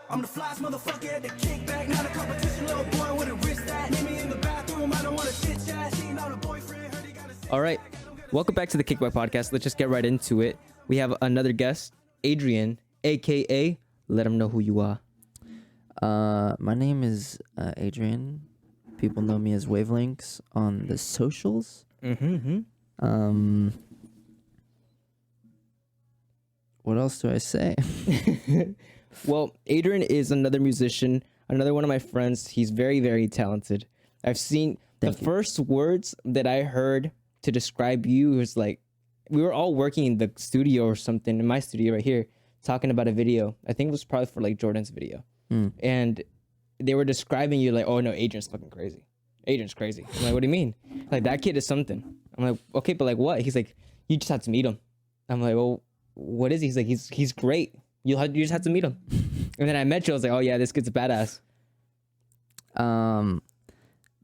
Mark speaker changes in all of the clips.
Speaker 1: I'm the flyest motherfucker at the kickback. Not a competition, little boy with a wrist that. Meet me in the bathroom, I don't want to chit chat. She not a boyfriend, heard he got a
Speaker 2: All right, welcome back to the Kickback podcast. Let's just get right into it. We have another guest, Adrian AKA. Let him know who you are.
Speaker 3: My name is Adrian. People know me as Wavvelengths on the socials. What else do I say?
Speaker 2: Well, Adrian is another musician, another one of my friends. He's very, very talented. I've seen
Speaker 3: Thank you.
Speaker 2: First words that I heard to describe you was like, we were all working in the studio or something, in my studio right here, talking about a video. I think it was probably for like Jordan's video. And they were describing you like, oh no, Adrian's fucking crazy. Adrian's crazy. I'm like, what do you mean? Like, that kid is something. I'm like, okay, but like what? He's like, you just have to meet him. I'm like, well, what is he? He's like, he's great. You just have to meet him. And then I met you. I was like, oh yeah, this kid's a badass.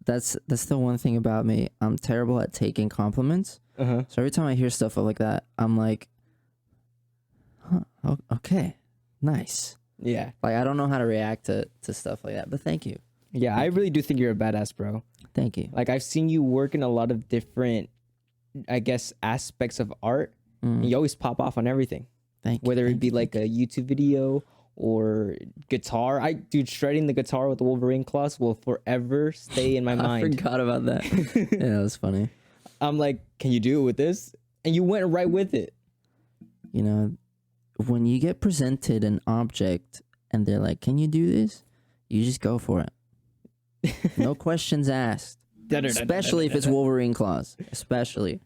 Speaker 3: That's the one thing about me. I'm terrible at taking compliments. So every time I hear stuff like that, I'm like, huh, okay, nice.
Speaker 2: Yeah.
Speaker 3: Like, I don't know how to react to stuff like that, but thank you.
Speaker 2: Yeah, I really do think you're a badass, bro.
Speaker 3: Thank you.
Speaker 2: Like, I've seen you work in a lot of different, I guess, aspects of art. And you always pop off on everything.
Speaker 3: Thank you.
Speaker 2: Whether it be like a YouTube video or guitar. Dude, shredding the guitar with the Wolverine claws will forever stay in my
Speaker 3: I
Speaker 2: mind.
Speaker 3: forgot about that. Yeah, that was funny.
Speaker 2: I'm like, can you do it with this? And you went right with it.
Speaker 3: You know, when you get presented an object and they're like, can you do this? You just go for it. No questions asked. Especially if it's Wolverine claws. Especially.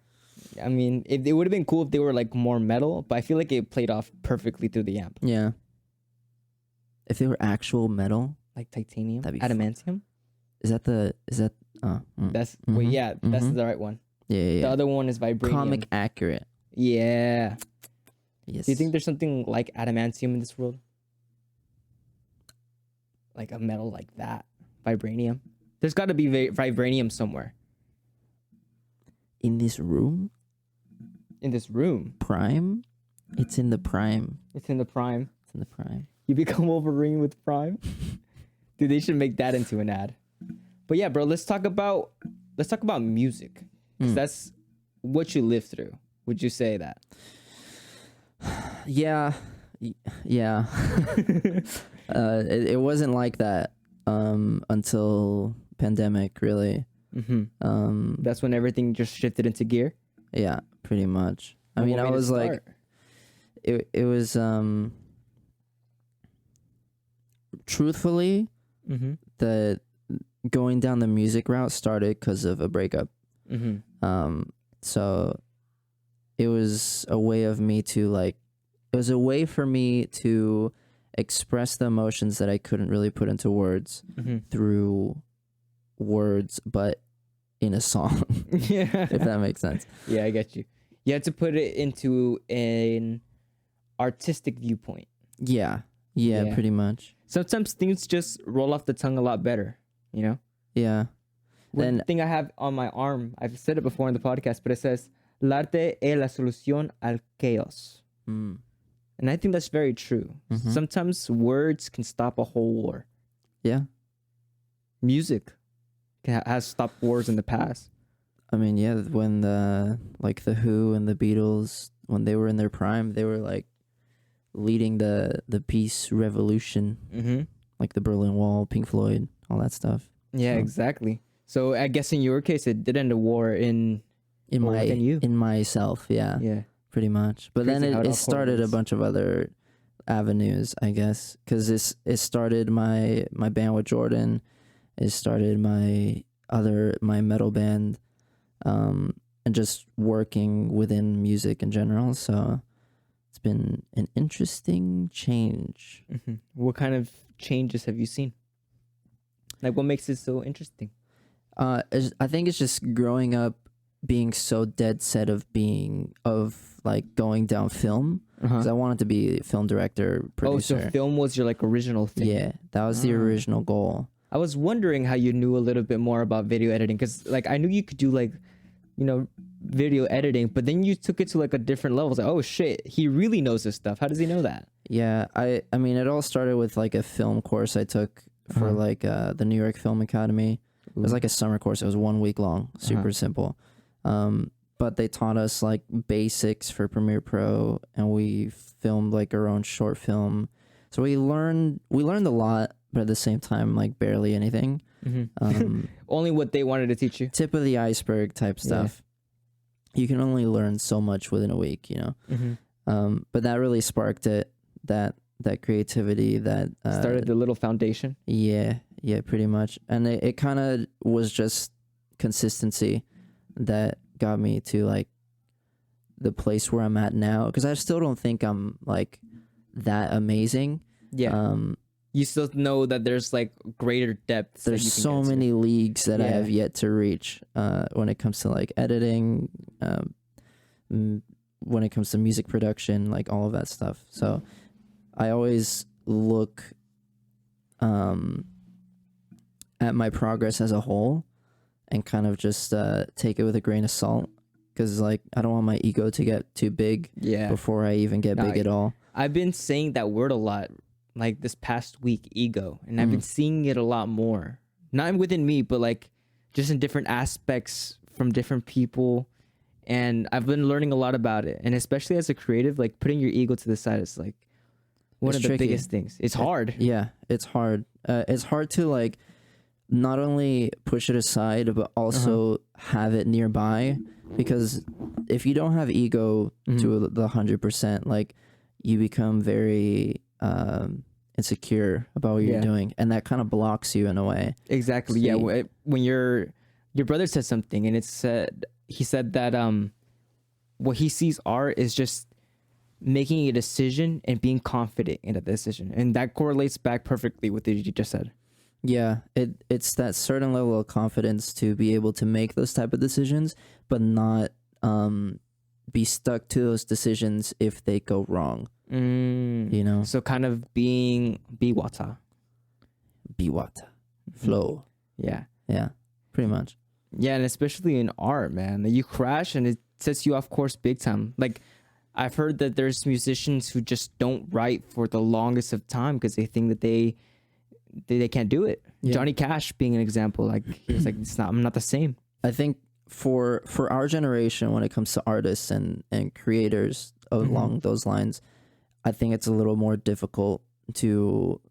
Speaker 2: I mean, it would have been cool if they were like more metal, but I feel like it played off perfectly through the amp.
Speaker 3: Yeah. If they were actual metal,
Speaker 2: Like titanium,
Speaker 3: that'd be
Speaker 2: adamantium.
Speaker 3: That's
Speaker 2: Wait, yeah, that's the right one.
Speaker 3: yeah.
Speaker 2: The other one is vibranium.
Speaker 3: Comic accurate.
Speaker 2: Yeah.
Speaker 3: Yes.
Speaker 2: Do you think there's something like adamantium in this world? Like a metal like that, vibranium. There's got to be vibranium somewhere
Speaker 3: in this room?
Speaker 2: in this room.
Speaker 3: Prime? It's in the prime.
Speaker 2: It's in the prime.
Speaker 3: It's in the prime.
Speaker 2: You become Wolverine with prime. Dude, they should make that into an ad. But yeah, bro, let's talk about music. 'Cause that's what you live through. Would you say that?
Speaker 3: Yeah. Yeah. It wasn't like that until pandemic, really.
Speaker 2: That's when everything just shifted into gear.
Speaker 3: Yeah, pretty much. I
Speaker 2: And
Speaker 3: mean,
Speaker 2: what
Speaker 3: I
Speaker 2: made it
Speaker 3: was like,
Speaker 2: start?
Speaker 3: it was truthfully, the going down the music route started because of a breakup. So it was a way of me to it was a way for me to express the emotions that I couldn't really put into words through words, but in a song.
Speaker 2: Yeah.
Speaker 3: If that makes sense.
Speaker 2: Yeah, I get you. You had to put it into an artistic viewpoint.
Speaker 3: Yeah,
Speaker 2: Yeah.
Speaker 3: pretty much.
Speaker 2: Sometimes things just roll off the tongue a lot better, you know?
Speaker 3: Yeah.
Speaker 2: One thing I have on my arm, I've said it before in the podcast, but it says, "L'arte es la solución al chaos." And I think that's very true. Sometimes words can stop a whole war.
Speaker 3: Yeah.
Speaker 2: Music has stopped wars in the past.
Speaker 3: I mean, yeah, when the Who and the Beatles, when they were in their prime, they were like leading the peace revolution, like the Berlin Wall, Pink Floyd, all that stuff.
Speaker 2: Yeah,
Speaker 3: So,
Speaker 2: exactly. So I guess in your case, it did end a war in
Speaker 3: myself, yeah,
Speaker 2: yeah.
Speaker 3: pretty much. But
Speaker 2: Crazy
Speaker 3: then
Speaker 2: how it all
Speaker 3: it started a
Speaker 2: correlates.
Speaker 3: bunch of other avenues, I guess, because it started my band with Jordan. It started my metal band, and just working within music in general. So it's been an interesting change.
Speaker 2: What kind of changes have you seen? Like, what makes it so interesting?
Speaker 3: I think it's just growing up being so dead set of going down film, because I wanted to be film director, producer.
Speaker 2: Oh, so film was your like original thing.
Speaker 3: Yeah, that was the original goal.
Speaker 2: I was wondering how you knew a little bit more about video editing, because like I knew you could do like, you know, video editing, but then you took it to like a different level. It's like, oh shit, he really knows this stuff. How does he know that?
Speaker 3: Yeah, I mean, it all started with like a film course I took for like the New York Film Academy. It was like a summer course. It was 1 week long, super simple. But they taught us like basics for Premiere Pro, and we filmed like our own short film. So we learned a lot, but at the same time, like barely anything.
Speaker 2: Only what they wanted to teach you.
Speaker 3: Tip of the iceberg type stuff. You can only learn so much within a week, you know. But that really sparked it. That creativity that
Speaker 2: Started the little foundation.
Speaker 3: Yeah, pretty much. And it kind of was just consistency that got me to like the place where I'm at now, because I still don't think I'm like that amazing.
Speaker 2: You still know that there's like greater depths.
Speaker 3: There's so many leagues that I have yet to reach when it comes to like editing, when it comes to music production, like all of that stuff. So I always look at my progress as a whole and kind of just take it with a grain of salt, because like I don't want my ego to get too big before I even get big at all.
Speaker 2: I've been saying that word a lot like this past week, ego, and I've been seeing it a lot more, not within me, but like just in different aspects from different people. And I've been learning a lot about it, and especially as a creative, like putting your ego to the side is like one of the biggest things. It's hard.
Speaker 3: Yeah, it's hard. It's hard to like not only push it aside, but also have it nearby, because if you don't have ego to the 100%, like you become very insecure about what you're doing, and that kind of blocks you in a way.
Speaker 2: Exactly. Yeah. When your brother said something, and he said that what he sees art is just making a decision and being confident in a decision, and that correlates back perfectly with what you just said.
Speaker 3: Yeah, it's that certain level of confidence to be able to make those type of decisions, but not be stuck to those decisions if they go wrong. You know,
Speaker 2: so kind of be water,
Speaker 3: flow. Yeah, pretty much.
Speaker 2: Yeah, and especially in art, man, you crash and it sets you off course big time. Like I've heard that there's musicians who just don't write for the longest of time because they think that they can't do it. Johnny Cash being an example, like he's like, I'm not the same.
Speaker 3: I think for our generation, when it comes to artists and creators along those lines, I think it's a little more difficult to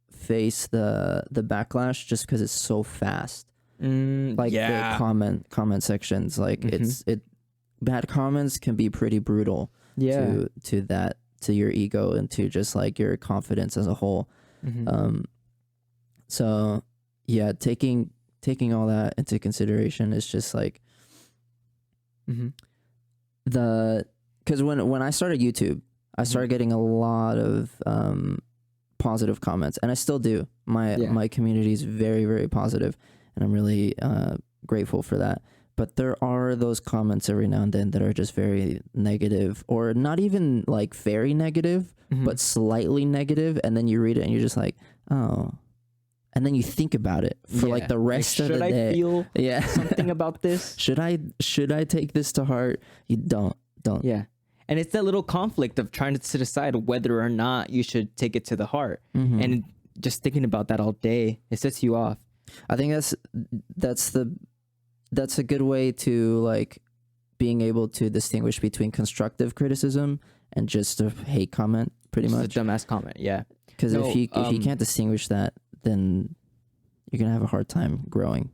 Speaker 3: face the backlash just because it's so fast. Like the comment sections, like bad comments can be pretty brutal to your ego and to just like your confidence as a whole. So yeah, taking all that into consideration is just like because when I started YouTube, I started getting a lot of positive comments, and I still do. My community is very, very positive, and I'm really grateful for that. But there are those comments every now and then that are just very negative, or not even like very negative, but slightly negative, and then you read it and you're just like, oh. And then you think about it for like the rest of the day.
Speaker 2: Should I feel something about this?
Speaker 3: Should I take this to heart? You don't.
Speaker 2: Yeah. And it's that little conflict of trying to decide whether or not you should take it to the heart. And just thinking about that all day, it sets you off.
Speaker 3: I think that's a good way to like being able to distinguish between constructive criticism and just a hate comment, pretty much.
Speaker 2: Just a dumbass comment, yeah.
Speaker 3: Because if you can't distinguish that, then you're gonna have a hard time growing.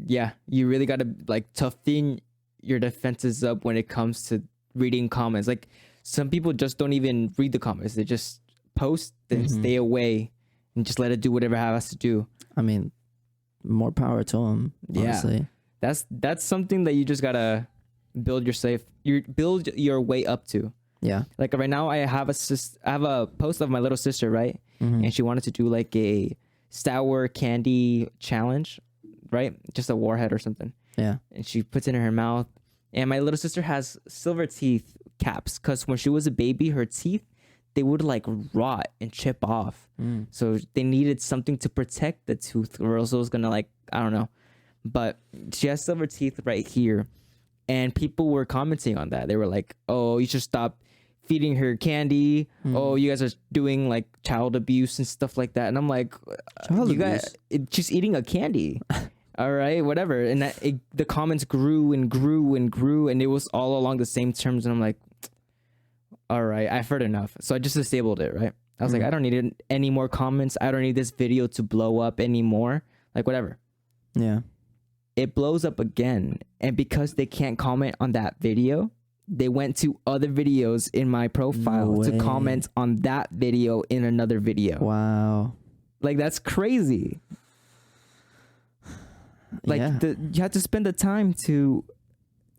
Speaker 2: Yeah, you really gotta like toughen your defenses up when it comes to reading comments. Like some people just don't even read the comments; they just post and stay away and just let it do whatever it has to do.
Speaker 3: I mean, more power to them. Honestly.
Speaker 2: Yeah, that's something that you just gotta build your way up to.
Speaker 3: Yeah.
Speaker 2: Like right now, I have a post of my little sister, right? And she wanted to do like a sour candy challenge, right? Just a warhead or something.
Speaker 3: Yeah.
Speaker 2: And she puts it in her mouth. And my little sister has silver teeth caps because when she was a baby, her teeth, they would like rot and chip off. So they needed something to protect the tooth, or else it was gonna like, I don't know. But she has silver teeth right here. And people were commenting on that. They were like, oh, you should stop feeding her candy. Oh, you guys are doing like child abuse and stuff like that. And I'm like,
Speaker 3: Child
Speaker 2: you guys, she's eating a candy. All right, whatever. And the comments grew and grew and grew, and it was all along the same terms. And I'm like, all right, I've heard enough. So I just disabled it, right? I was like, I don't need any more comments. I don't need this video to blow up anymore. Like, whatever.
Speaker 3: Yeah.
Speaker 2: It blows up again. And because they can't comment on that video, they went to other videos in my profile to comment on that video in another video.
Speaker 3: Wow.
Speaker 2: Like, that's crazy. Like, you have to spend the time to,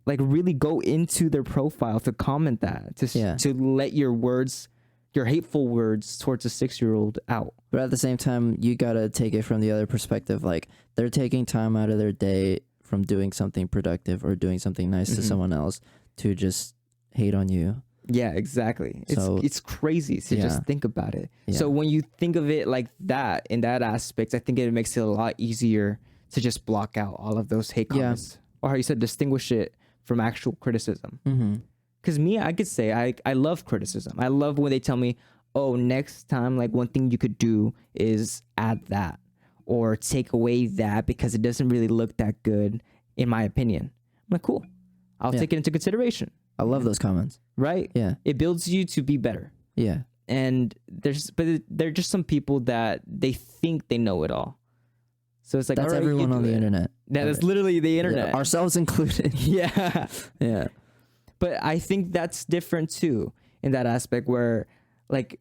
Speaker 2: like, really go into their profile to comment that, to let your words, your hateful words towards a 6-year-old out.
Speaker 3: But at the same time, you gotta take it from the other perspective. Like, they're taking time out of their day from doing something productive or doing something nice to someone else to just hate on you.
Speaker 2: Yeah, exactly. It's crazy to just think about it.
Speaker 3: Yeah.
Speaker 2: So when you think of it like that, in that aspect, I think it makes it a lot easier to just block out all of those hate comments. Or how you said, distinguish it from actual criticism. Because me, I could say I love criticism. I love when they tell me, oh, next time, like, one thing you could do is add that or take away that because it doesn't really look that good, in my opinion. I'm like, cool. I'll take it into consideration.
Speaker 3: I love those comments.
Speaker 2: Right?
Speaker 3: Yeah.
Speaker 2: It builds you to be better.
Speaker 3: Yeah.
Speaker 2: And there are just some people that they think they know it all. So it's like,
Speaker 3: that's everyone on the internet.
Speaker 2: That's literally the internet.
Speaker 3: Ourselves included.
Speaker 2: Yeah.
Speaker 3: Yeah.
Speaker 2: But I think that's different too in that aspect where, like,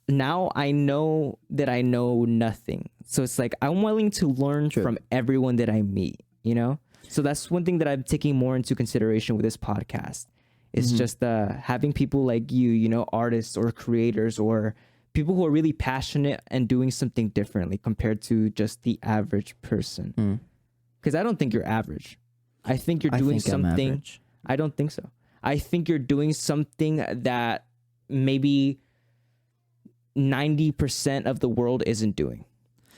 Speaker 2: now I know that I know nothing. So it's like I'm willing to learn from everyone that I meet, you know? So that's one thing that I'm taking more into consideration with this podcast. It's just having people like you know, artists or creators or people who are really passionate and doing something differently compared to just the average person. Because I don't think you're average. I think you're doing something. I don't think so. I think you're doing something that maybe 90% of the world isn't doing.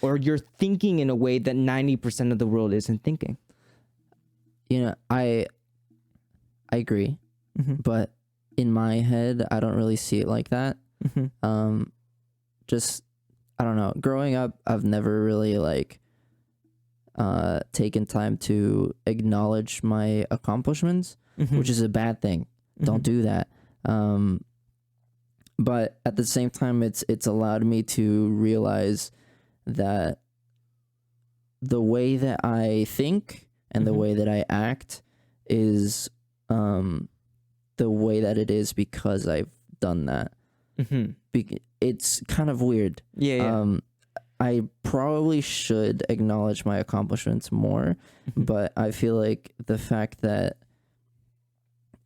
Speaker 2: Or you're thinking in a way that 90% of the world isn't thinking.
Speaker 3: You know, I agree. But in my head, I don't really see it like that. Just, I don't know. Growing up, I've never really, like, taken time to acknowledge my accomplishments, which is a bad thing. Don't do that. But at the same time, it's allowed me to realize that the way that I think and the way that I act is the way that it is because I've done that. It's kind of weird. I probably should acknowledge my accomplishments more, but I feel like the fact that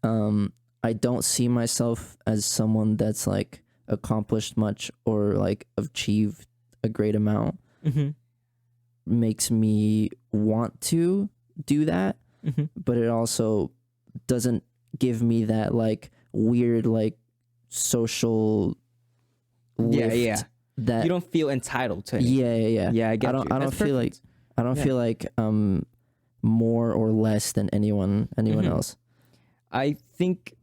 Speaker 3: I don't see myself as someone that's, like, accomplished much or, like, achieved a great amount makes me want to do that, but it also doesn't give me that, like, weird, like, social lift that
Speaker 2: you don't feel entitled to it.
Speaker 3: Yeah,
Speaker 2: I get you.
Speaker 3: I don't feel like more or less than anyone else.
Speaker 2: I think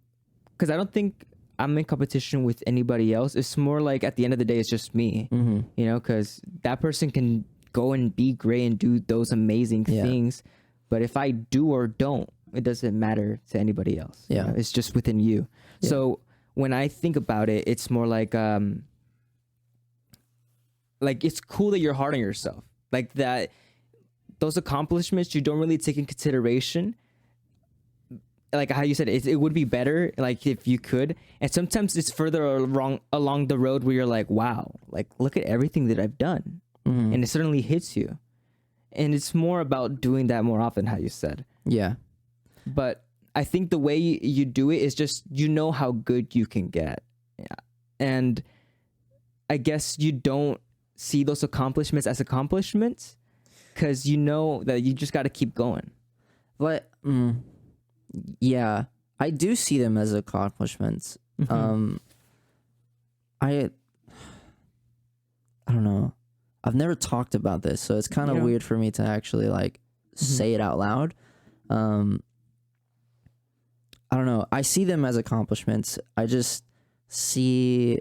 Speaker 2: because I don't think I'm in competition with anybody else. It's more like at the end of the day, it's just me, you know, because that person can go and be great and do those amazing things. But if I do or don't, it doesn't matter to anybody else. You know? It's just within you. Yeah. So when I think about it, it's more like it's cool that you're hard on yourself. Like that, those accomplishments you don't really take in consideration. Like how you said, it would be better like if you could. And sometimes it's further along the road where you're like, wow, like look at everything that I've done. And it certainly hits you. And it's more about doing that more often, how you said.
Speaker 3: Yeah.
Speaker 2: But I think the way you do it is just, you know how good you can get. Yeah. And I guess you don't see those accomplishments as accomplishments because you know that you just got to keep going.
Speaker 3: But yeah, I do see them as accomplishments. I don't know. I've never talked about this, so it's kind of weird for me to actually like say it out loud. I don't know. I see them as accomplishments. I just see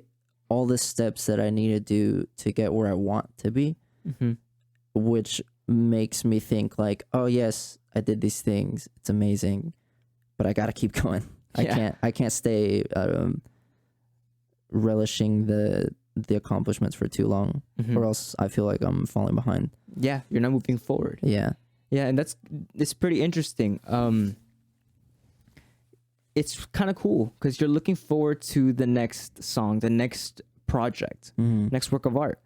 Speaker 3: all the steps that I need to do to get where I want to be, which makes me think like, oh yes, I did these things. It's amazing, but I gotta keep going. I can't stay relishing the accomplishments for too long, or else I feel like I'm falling behind.
Speaker 2: Yeah, you're not moving forward.
Speaker 3: Yeah,
Speaker 2: and it's pretty interesting. It's kind of cool because you're looking forward to the next song, the next project, next work of art,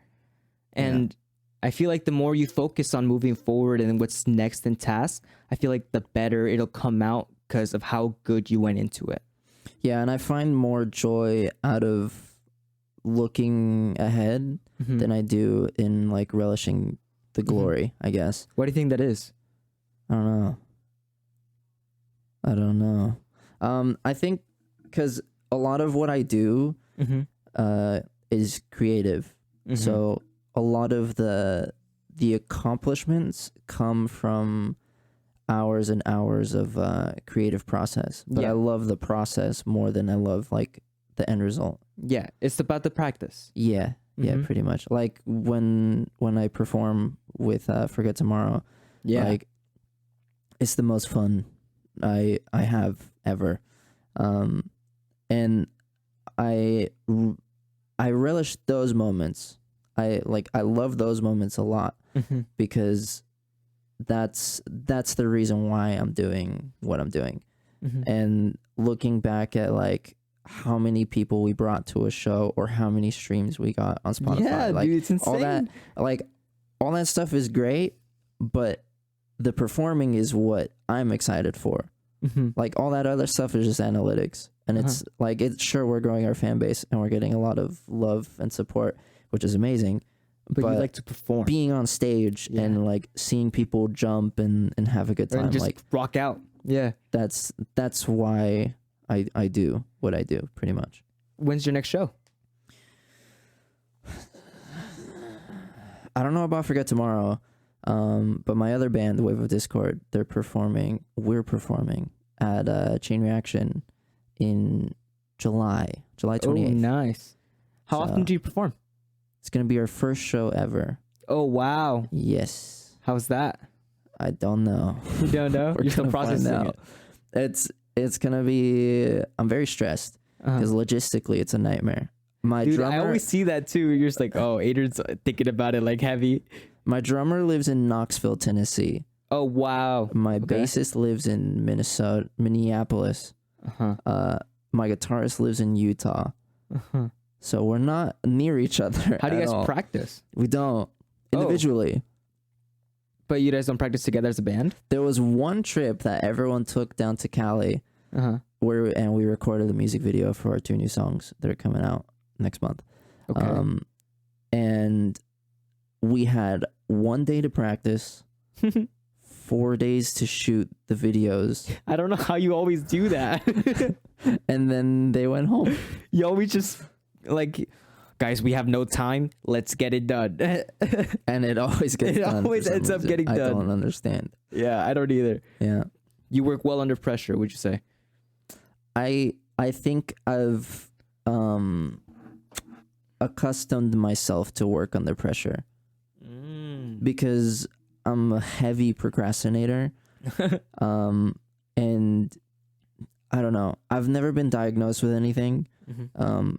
Speaker 2: and I feel like the more you focus on moving forward and what's next in task, I feel like the better it'll come out because of how good you went into it.
Speaker 3: Yeah, and I find more joy out of looking ahead than I do in like relishing the glory, I guess.
Speaker 2: What do you think that is?
Speaker 3: I don't know. I think because a lot of what I do is creative. So a lot of the accomplishments come from hours and hours of creative process. But I love the process more than I love like the end result.
Speaker 2: Yeah, it's about the practice.
Speaker 3: Yeah, pretty much. Like when I perform with Forget Tomorrow, like it's the most fun I have ever, and I relish those moments. I love those moments a lot because that's the reason why I'm doing what I'm doing. And looking back at like how many people we brought to a show or how many streams we got on Spotify,
Speaker 2: yeah, dude, it's insane.
Speaker 3: all that stuff is great, but the performing is what I'm excited for. Like all that other stuff is just analytics, and it's like sure we're growing our fan base and we're getting a lot of love and support, which is amazing.
Speaker 2: But you like to perform,
Speaker 3: being on stage and like seeing people jump and have a good time,
Speaker 2: and just
Speaker 3: like
Speaker 2: rock out. Yeah,
Speaker 3: that's why I do what I do, pretty much.
Speaker 2: When's your next show?
Speaker 3: I don't know about Forget Tomorrow, but my other band, Wave of Discord, we're performing at Chain Reaction in July 28th.
Speaker 2: Oh, nice. How often do you perform?
Speaker 3: It's going to be our first show ever.
Speaker 2: Oh, wow.
Speaker 3: Yes.
Speaker 2: How's that?
Speaker 3: I don't know.
Speaker 2: You don't know?
Speaker 3: We're
Speaker 2: You're still
Speaker 3: gonna find
Speaker 2: processing
Speaker 3: out.
Speaker 2: it.
Speaker 3: It's going to be... I'm very stressed because logistically it's a nightmare. My
Speaker 2: Dude,
Speaker 3: drummer...
Speaker 2: I always see that too. You're just like, oh, Adrian's thinking about it like heavy.
Speaker 3: My drummer lives in Knoxville, Tennessee.
Speaker 2: Oh, wow.
Speaker 3: My bassist lives in Minneapolis. My guitarist lives in Utah. So we're not near each other.
Speaker 2: How do you guys
Speaker 3: all.
Speaker 2: practice?
Speaker 3: We don't. Individually.
Speaker 2: But you guys don't practice together as a band?
Speaker 3: There was one trip that everyone took down to Cali and we recorded the music video for our 2 new songs that are coming out next month. Okay. And we had 1 day to practice, 4 days to shoot the videos.
Speaker 2: I don't know how you always do that.
Speaker 3: And then they went home.
Speaker 2: You always just like, guys, we have no time. Let's get it done.
Speaker 3: And it always gets done.
Speaker 2: It always ends up getting done.
Speaker 3: I don't understand.
Speaker 2: Yeah, I don't either.
Speaker 3: Yeah.
Speaker 2: You work well under pressure, would you say?
Speaker 3: I think I've accustomed myself to work under pressure because I'm a heavy procrastinator. And I don't know. I've never been diagnosed with anything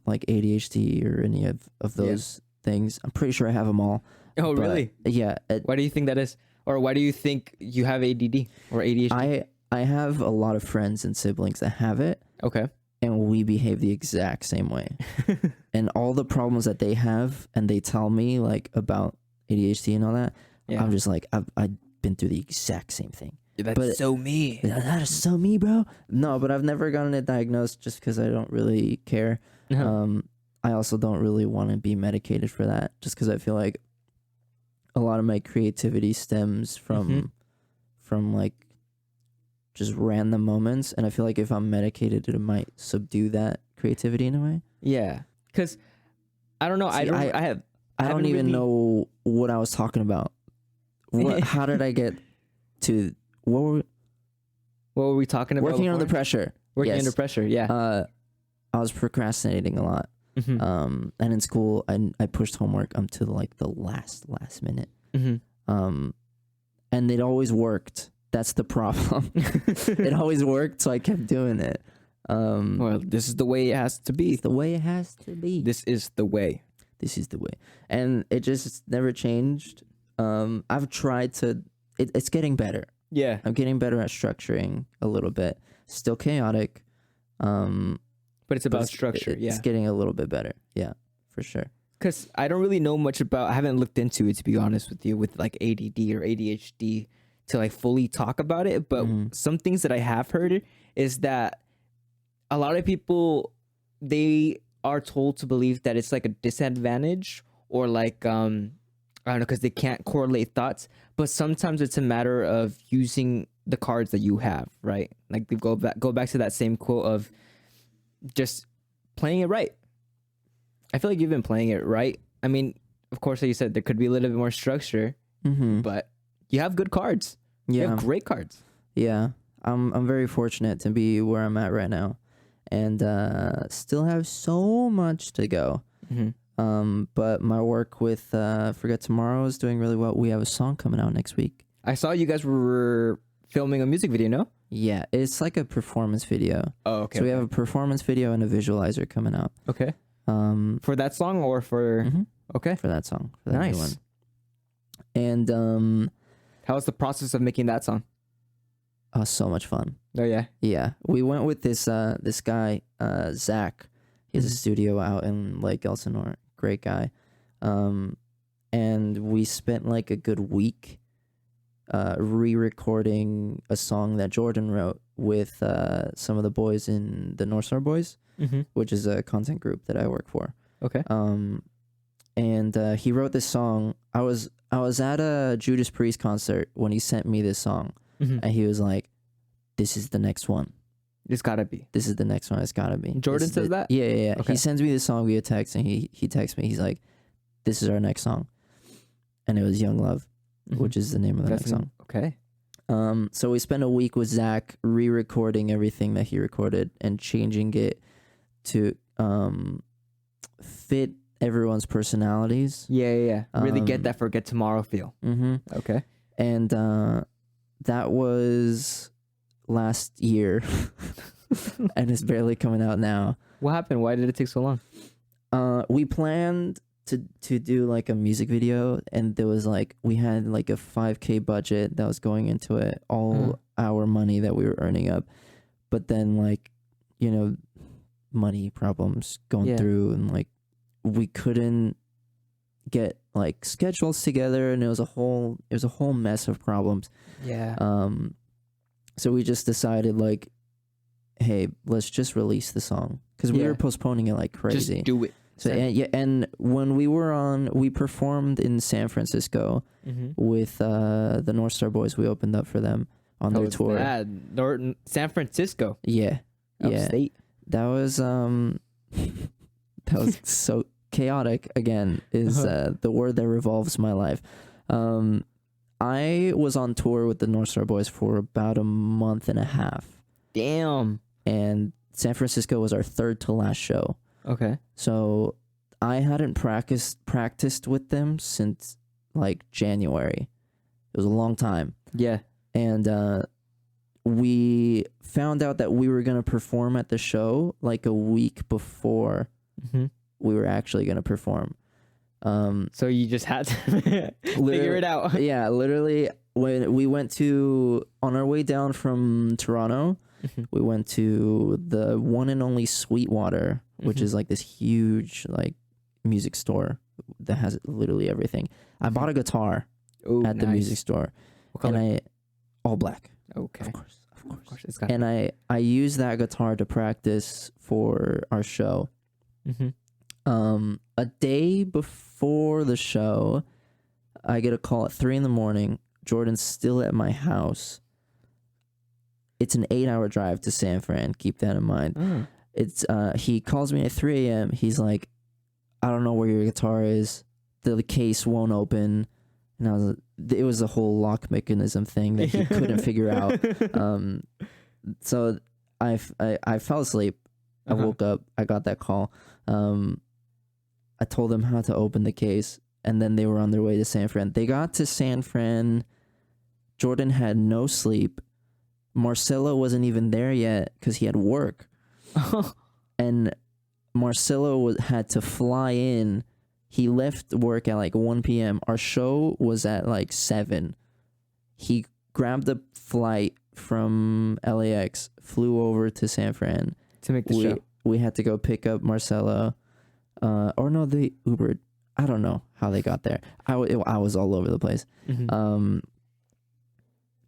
Speaker 3: like ADHD or any of those things. I'm pretty sure I have them all.
Speaker 2: Oh, really?
Speaker 3: Yeah.
Speaker 2: Why do you think that is? Or why do you think you have ADD or ADHD?
Speaker 3: I have a lot of friends and siblings that have it.
Speaker 2: Okay.
Speaker 3: And we behave the exact same way. And all the problems that they have and they tell me like about ADHD and all that, I'm just like, I've been through the exact same thing.
Speaker 2: That's so me.
Speaker 3: That is so me, bro. No, but I've never gotten it diagnosed just because I don't really care. I also don't really want to be medicated for that just because I feel like a lot of my creativity stems from like just random moments. And I feel like if I'm medicated, it might subdue that creativity in a way. Yeah.
Speaker 2: Because I don't know.
Speaker 3: See, I don't even know what I was talking about. How did I get to... What were
Speaker 2: we talking about?
Speaker 3: Working under pressure.
Speaker 2: Working under pressure, yeah.
Speaker 3: I was procrastinating a lot.
Speaker 2: Mm-hmm.
Speaker 3: And in school, I pushed homework to like the last minute.
Speaker 2: Mm-hmm.
Speaker 3: And it always worked. That's the problem. It always worked, so I kept doing it.
Speaker 2: Well, this is the way it has to be.
Speaker 3: It's the way it has to be.
Speaker 2: This is the way.
Speaker 3: This is the way. And it just never changed. I've tried to... It's getting better.
Speaker 2: Yeah.
Speaker 3: I'm getting better at structuring a little bit. Still chaotic.
Speaker 2: But it's about structure.
Speaker 3: It's getting a little bit better. Yeah, for sure.
Speaker 2: Because I don't really know much about... I haven't looked into it, to be honest with you, with like ADD or ADHD to like fully talk about it. But some things that I have heard is that a lot of people, they are told to believe that it's like a disadvantage or like, I don't know, because they can't correlate thoughts. But sometimes it's a matter of using the cards that you have, right? Like they go back to that same quote of just playing it right. I feel like you've been playing it right. I mean, of course, like you said, there could be a little bit more structure, but you have good cards.
Speaker 3: Yeah.
Speaker 2: You have great cards.
Speaker 3: Yeah. I'm very fortunate to be where I'm at right now, and still have so much to go. But my work with Forget Tomorrow is doing really well. We have a song coming out next week.
Speaker 2: I saw you guys were filming a music video, no?
Speaker 3: Yeah, it's like a performance video.
Speaker 2: Oh, okay.
Speaker 3: So we have a performance video and a visualizer coming out.
Speaker 2: Okay. For that song or for... Okay.
Speaker 3: For that song. For that
Speaker 2: Nice.
Speaker 3: new one. And
Speaker 2: how was the process of making that song?
Speaker 3: so much fun.
Speaker 2: Oh, yeah.
Speaker 3: Yeah, we went with this guy, Zach. He has a studio out in Lake Elsinore. Great guy. And we spent like a good week re-recording a song that Jordan wrote with some of the boys in the North Star Boys, which is a content group that I work for.
Speaker 2: Okay.
Speaker 3: And he wrote this song. I was at a Judas Priest concert when he sent me this song, and he was like, "This is the next one.
Speaker 2: It's gotta be.
Speaker 3: This is the next one. It's gotta be."
Speaker 2: Jordan says that?
Speaker 3: Yeah.
Speaker 2: Okay.
Speaker 3: He sends me the song via text, and he texts me. He's like, "This is our next song," and it was Young Love, which is the name of the next song.
Speaker 2: Okay.
Speaker 3: So we spent a week with Zach re-recording everything that he recorded and changing it to fit everyone's personalities.
Speaker 2: Yeah. Really get that Forget Tomorrow feel. Okay.
Speaker 3: And that was last year, and it's barely coming out now.
Speaker 2: What happened? Why did it take so long?
Speaker 3: We planned to do like a music video, and there was like, we had like a $5,000 budget that was going into it, all our money that we were earning up, but then like, you know, money problems going through, and like we couldn't get like schedules together, and it was a whole mess of problems.
Speaker 2: Yeah.
Speaker 3: So we just decided like, hey, let's just release the song, because we were postponing it like crazy.
Speaker 2: Just do it.
Speaker 3: So and when we performed in San Francisco with the North Star Boys. We opened up for them on their tour.
Speaker 2: San Francisco.
Speaker 3: Yeah.
Speaker 2: Upstate.
Speaker 3: That was so chaotic. Again, is the word that revolves my life. I was on tour with the North Star Boys for about a month and a half.
Speaker 2: Damn.
Speaker 3: And San Francisco was our third to last show.
Speaker 2: Okay.
Speaker 3: So I hadn't practiced with them since like January. It was a long time.
Speaker 2: Yeah.
Speaker 3: And we found out that we were going to perform at the show like a week before we were actually going to perform.
Speaker 2: So you just had to figure it out.
Speaker 3: Yeah, literally when we went on our way down from Toronto, we went to the one and only Sweetwater, which is like this huge like music store that has literally everything. I bought a guitar at the music store.
Speaker 2: What color?
Speaker 3: And all black.
Speaker 2: Okay.
Speaker 3: Of course.
Speaker 2: It's got
Speaker 3: And I used that guitar to practice for our show. A day before the show, I get a call at 3 a.m. Jordan's still at my house. It's an 8-hour drive to San Fran. Keep that in mind. It's he calls me at 3 a.m. He's like, I don't know where your guitar is. The case won't open. And it was a whole lock mechanism thing that he couldn't figure out. So I fell asleep, I woke up, I got that call. I told them how to open the case, and then they were on their way to San Fran. They got to San Fran. Jordan had no sleep. Marcelo wasn't even there yet because he had work. And Marcelo had to fly in. He left work at like 1 p.m. Our show was at like 7. He grabbed a flight from LAX, flew over to San Fran
Speaker 2: to make the show.
Speaker 3: We had to go pick up Marcelo. Or no, they Ubered. I don't know how they got there. I was all over the place.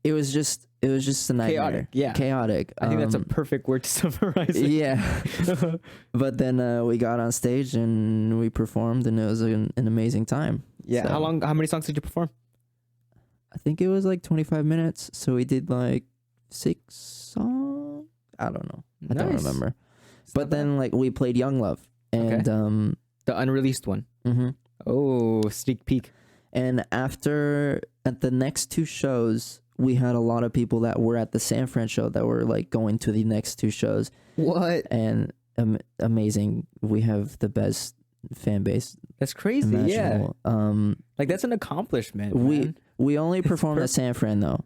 Speaker 3: It was just a nightmare.
Speaker 2: Chaotic, yeah.
Speaker 3: Chaotic.
Speaker 2: I think that's a perfect word to summarize it.
Speaker 3: Yeah. But then we got on stage and we performed, and it was an amazing time.
Speaker 2: Yeah.
Speaker 3: So,
Speaker 2: How many songs did you perform?
Speaker 3: I think it was like 25 minutes. So we did like 6 songs. I don't know. I don't remember. But then like we played Young Love and
Speaker 2: the unreleased one. Oh, sneak peek.
Speaker 3: And at the next 2 shows, we had a lot of people that were at the San Fran show that were like going to the next 2 shows.
Speaker 2: What?
Speaker 3: And amazing. We have the best fan base.
Speaker 2: That's crazy.
Speaker 3: Imaginable.
Speaker 2: Yeah. Like that's an accomplishment.
Speaker 3: We only performed at San Fran though.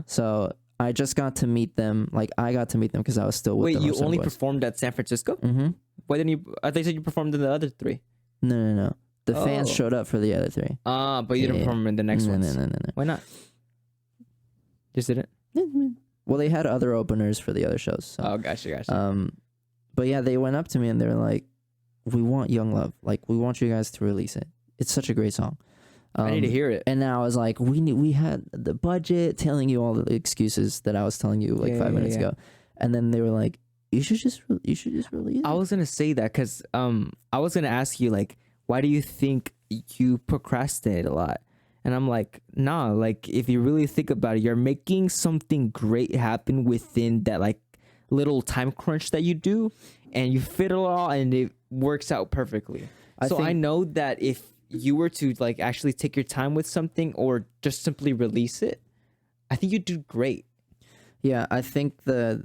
Speaker 3: So I just got to meet them. Like I got to meet them because I was still with them.
Speaker 2: Wait, you only performed at San Francisco? Why didn't you? I thought you said you performed in the other 3.
Speaker 3: No. The fans showed up for the other 3.
Speaker 2: But you didn't perform in the next ones.
Speaker 3: No.
Speaker 2: Why not? Just didn't.
Speaker 3: Well, they had other openers for the other shows. So.
Speaker 2: Oh, gotcha.
Speaker 3: But yeah, they went up to me and they were like, "We want Young Love. Like, we want you guys to release it. It's such a great song."
Speaker 2: I need to hear it.
Speaker 3: And I was like, we had the budget, telling you all the excuses that I was telling you like 5 minutes ago. And then they were like, you should just release it.
Speaker 2: I was gonna say that because I was gonna ask you like, why do you think you procrastinate a lot? And I'm like, nah, like if you really think about it, you're making something great happen within that like little time crunch that you do, and you fit it all and it works out perfectly. I know that if you were to like actually take your time with something or just simply release it, I think you'd do great.
Speaker 3: Yeah, I think the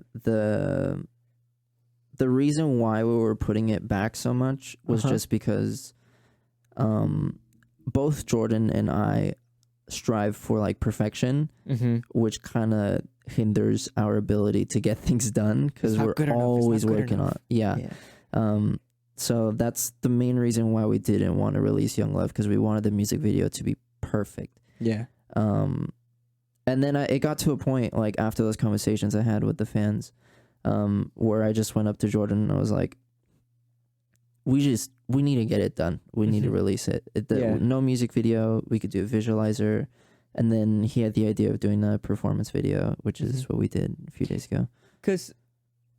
Speaker 3: reason why we were putting it back so much was just because both Jordan and I strive for like perfection, which kind of hinders our ability to get things done because we're always working on it. Yeah. So that's the main reason why we didn't want to release Young Love, because we wanted the music video to be perfect.
Speaker 2: Yeah.
Speaker 3: And then it got to a point like after those conversations I had with the fans, where I just went up to Jordan and I was like, we need to get it done. We need to release it. No music video. We could do a visualizer. And then he had the idea of doing a performance video, which is what we did a few days ago.
Speaker 2: Because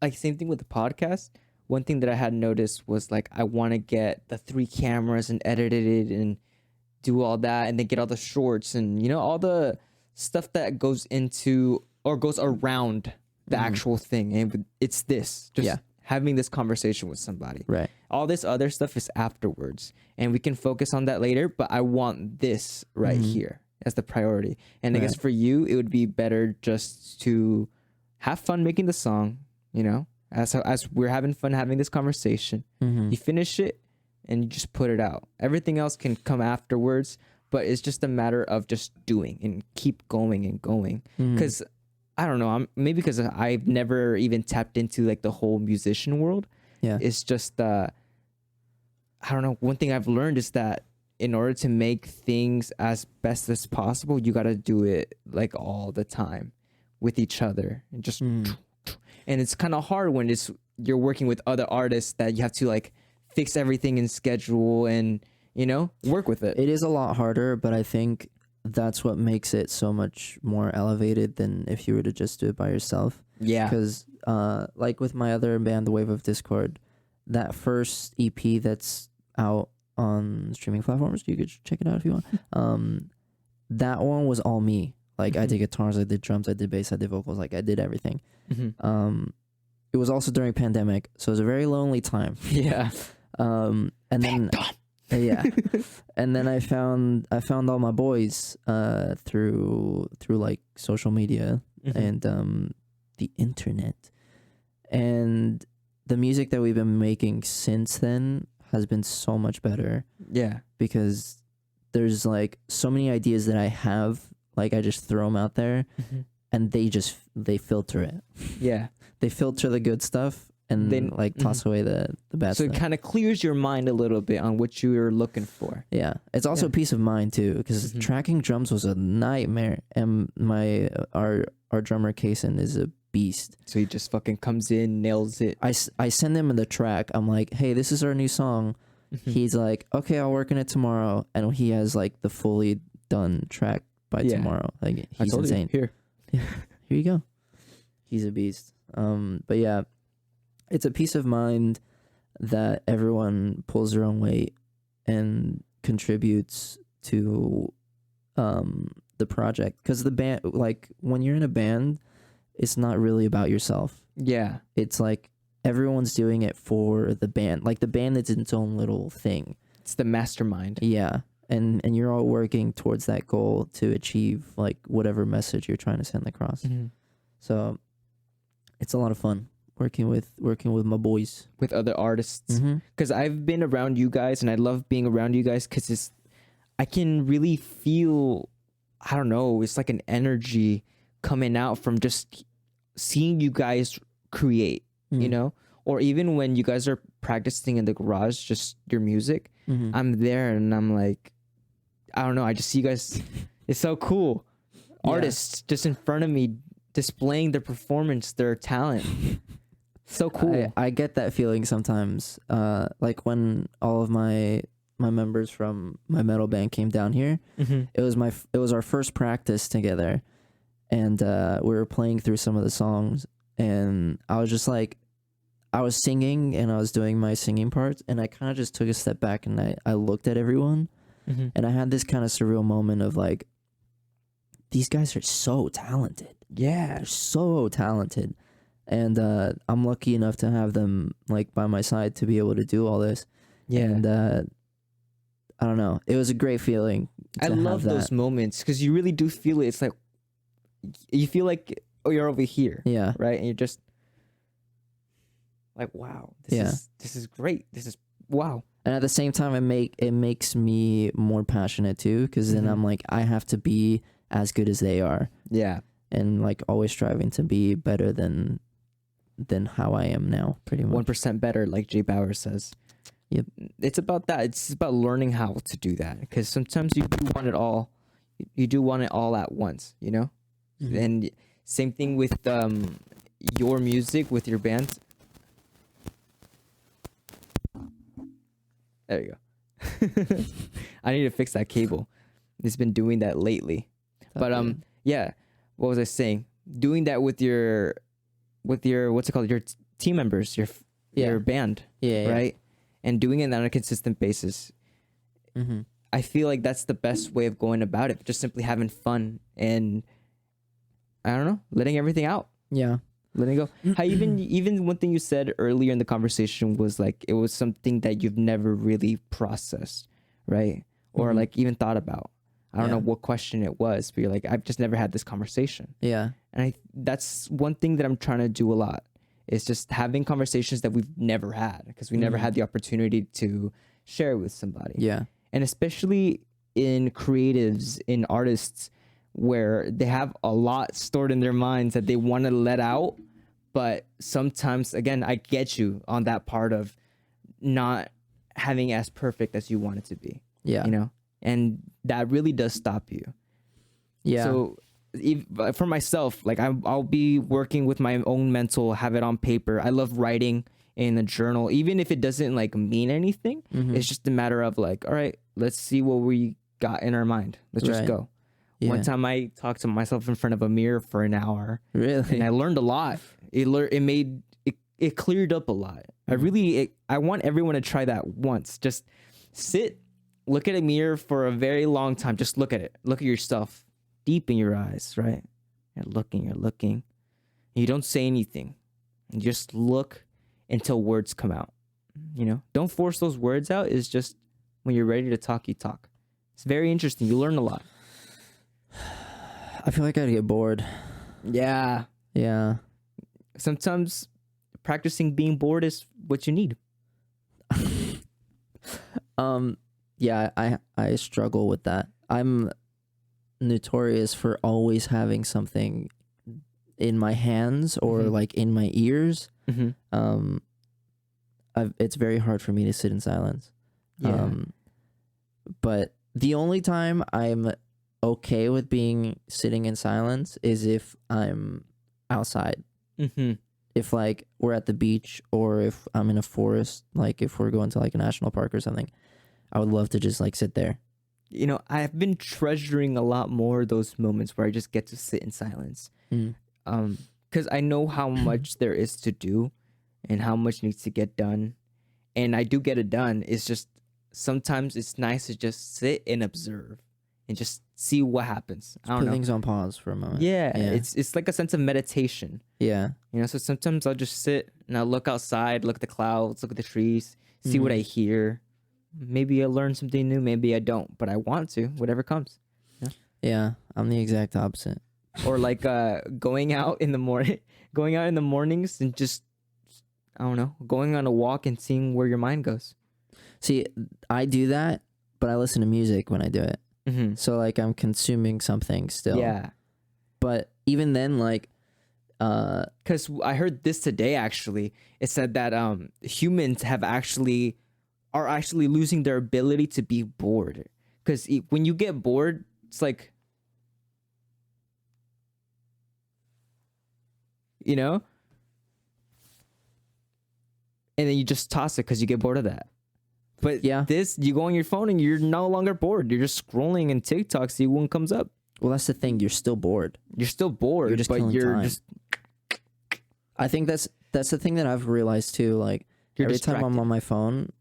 Speaker 2: like same thing with the podcast. One thing that I had noticed was like, I want to get the 3 cameras and edit it and do all that, and then get all the shorts and, you know, all the stuff that goes into or goes around the actual thing. And it's this, just having this conversation with somebody.
Speaker 3: Right.
Speaker 2: All this other stuff is afterwards, and we can focus on that later, but I want this right here as the priority. And I guess for you, it would be better just to have fun making the song, you know, as we're having fun having this conversation. You finish it and you just put it out. Everything else can come afterwards, but it's just a matter of just doing and keep going and going. Because I don't know, maybe because I've never even tapped into like the whole musician world. Yeah, it's just I don't know. One thing I've learned is that in order to make things as best as possible, you got to do it like all the time with each other and just. And it's kind of hard when you're working with other artists that you have to like fix everything in schedule and, you know, work with it.
Speaker 3: It is a lot harder, but I think that's what makes it so much more elevated than if you were to just do it by yourself. Yeah. Because like with my other band, The Wave of Discord, that first EP that's out on streaming platforms, you could check it out if you want. That one was all me. Like I did guitars, I did drums, I did bass, I did vocals, like I did everything. It was also during pandemic, so it was a very lonely time. Yeah. And then and then I found all my boys through like social media and the internet. And the music that we've been making since then has been so much better
Speaker 2: Yeah.
Speaker 3: because there's like so many ideas that I have, like I just throw them out there and they filter it.
Speaker 2: Yeah.
Speaker 3: They filter the good stuff and
Speaker 2: Then-
Speaker 3: like toss away the bad
Speaker 2: So
Speaker 3: stuff.
Speaker 2: it kind of clears your mind a little bit on what you were looking for.
Speaker 3: Yeah, it's also
Speaker 2: Yeah.
Speaker 3: peace of mind too, because tracking drums was a nightmare. And our drummer Kason is a beast.
Speaker 2: So he just fucking comes in, nails it.
Speaker 3: I send him the track. I'm like, hey, this is our new song. He's like, okay, I'll work on it tomorrow, and he has like the fully done track by
Speaker 2: Yeah.
Speaker 3: tomorrow. Like
Speaker 2: I
Speaker 3: he's
Speaker 2: told
Speaker 3: insane.
Speaker 2: you. Here.
Speaker 3: Here you go. He's a beast. But yeah, it's a peace of mind that everyone pulls their own weight and contributes to the project. Because the band, like when you're in a band, it's not really about yourself.
Speaker 2: Yeah.
Speaker 3: It's like everyone's doing it for the band. Like the band is its own little thing.
Speaker 2: It's the mastermind.
Speaker 3: Yeah. And you're all working towards that goal to achieve like whatever message you're trying to send across. So it's a lot of fun working with my boys.
Speaker 2: With other artists. Because I've been around you guys and I love being around you guys because I can really feel, I don't know, it's like an energy coming out from just seeing you guys create, you know? Or even when you guys are practicing in the garage, just your music, I'm there and I'm like, I don't know, I just see you guys, it's so cool. Artists just in front of me displaying their performance, their talent. So cool.
Speaker 3: I get that feeling sometimes. Like when all of my members from my metal band came down here, it was our first practice together, and we were playing through some of the songs, and I was just like, I was singing and I was doing my singing parts, and I kind of just took a step back and I looked at everyone, and I had this kind of surreal moment of like, these guys are so talented.
Speaker 2: Yeah.
Speaker 3: They're so talented. And I'm lucky enough to have them like by my side to be able to do all this.
Speaker 2: Yeah.
Speaker 3: And I don't know. It was a great feeling.
Speaker 2: I love those moments because you really do feel it. It's like, you feel like, oh, you're over here.
Speaker 3: Yeah.
Speaker 2: Right? And you're just like, wow, this is great. This is, wow.
Speaker 3: And at the same time, it makes me more passionate too, because then I'm like, I have to be as good as they are.
Speaker 2: Yeah.
Speaker 3: And like always striving to be better than how I am now, pretty much.
Speaker 2: 1% better, like Jay Bauer says.
Speaker 3: Yep.
Speaker 2: It's about that. It's about learning how to do that, because sometimes you do want it all. You do want it all at once, you know? And same thing with your music, with your band. There you go. I need to fix that cable. It's been doing that lately. But yeah, what was I saying? Doing that with your what's it called? Your team members, your band, right? And doing it on a consistent basis. I feel like that's the best way of going about it. Just simply having fun and, I don't know, letting everything out.
Speaker 3: Yeah.
Speaker 2: Letting go. How even one thing you said earlier in the conversation was like it was something that you've never really processed, right? Or like even thought about. I don't know what question it was, but you're like, I've just never had this conversation.
Speaker 3: Yeah.
Speaker 2: And that's one thing that I'm trying to do a lot. Is just having conversations that we've never had, because we never had the opportunity to share with somebody.
Speaker 3: Yeah.
Speaker 2: And especially in creatives, in artists, where they have a lot stored in their minds that they want to let out. But sometimes, again, I get you on that part of not having as perfect as you want it to be.
Speaker 3: Yeah.
Speaker 2: You know? And that really does stop you.
Speaker 3: Yeah.
Speaker 2: So for myself, like I'll be working with my own mental, have it on paper. I love writing in a journal, even if it doesn't like mean anything. It's just a matter of like, all right, let's see what we got in our mind. Let's just go.
Speaker 3: Yeah.
Speaker 2: One time I talked to myself in front of a mirror for an hour.
Speaker 3: Really?
Speaker 2: And I learned a lot. It cleared up a lot. I want everyone to try that once. Just sit, look at a mirror for a very long time. Just look at it. Look at yourself deep in your eyes, right? You're looking. You don't say anything. You just look until words come out. You know? Don't force those words out. It's just when you're ready to talk, you talk. It's very interesting. You learn a lot.
Speaker 3: I feel like I'd get bored.
Speaker 2: Yeah.
Speaker 3: Yeah.
Speaker 2: Sometimes practicing being bored is what you need.
Speaker 3: Yeah, I struggle with that. I'm notorious for always having something in my hands or like in my ears. It's very hard for me to sit in silence.
Speaker 2: Yeah.
Speaker 3: But the only time I'm okay with sitting in silence is if I'm outside. If like we're at the beach or if I'm in a forest, like if we're going to like a national park or something, I would love to just like sit there.
Speaker 2: You know, I've been treasuring a lot more those moments where I just get to sit in silence. Because I know how much there is to do and how much needs to get done. And I do get it done. It's just sometimes it's nice to just sit and observe and just see what happens. I don't
Speaker 3: Put
Speaker 2: know.
Speaker 3: things on pause for a moment.
Speaker 2: Yeah, it's like a sense of meditation.
Speaker 3: Yeah.
Speaker 2: You know, so sometimes I'll just sit and I'll look outside, look at the clouds, look at the trees, see what I hear. Maybe I learn something new, maybe I don't, but I want to, whatever comes.
Speaker 3: Yeah, I'm the exact opposite.
Speaker 2: Or like going out in the mornings and just, I don't know, going on a walk and seeing where your mind goes.
Speaker 3: See, I do that, but I listen to music when I do it. So like I'm consuming something still.
Speaker 2: Yeah.
Speaker 3: But even then, like,
Speaker 2: because I heard this today, actually. It said that humans are actually losing their ability to be bored. Because when you get bored, it's like, you know, and then you just toss it because you get bored of that. But
Speaker 3: yeah,
Speaker 2: you go on your phone and you're no longer bored. You're just scrolling in TikTok, see what comes up.
Speaker 3: Well, that's the thing. You're still bored.
Speaker 2: You're still bored.
Speaker 3: You're just
Speaker 2: but
Speaker 3: killing
Speaker 2: you're
Speaker 3: time.
Speaker 2: just.
Speaker 3: I think that's the thing that I've realized too. Like every time I'm on my phone,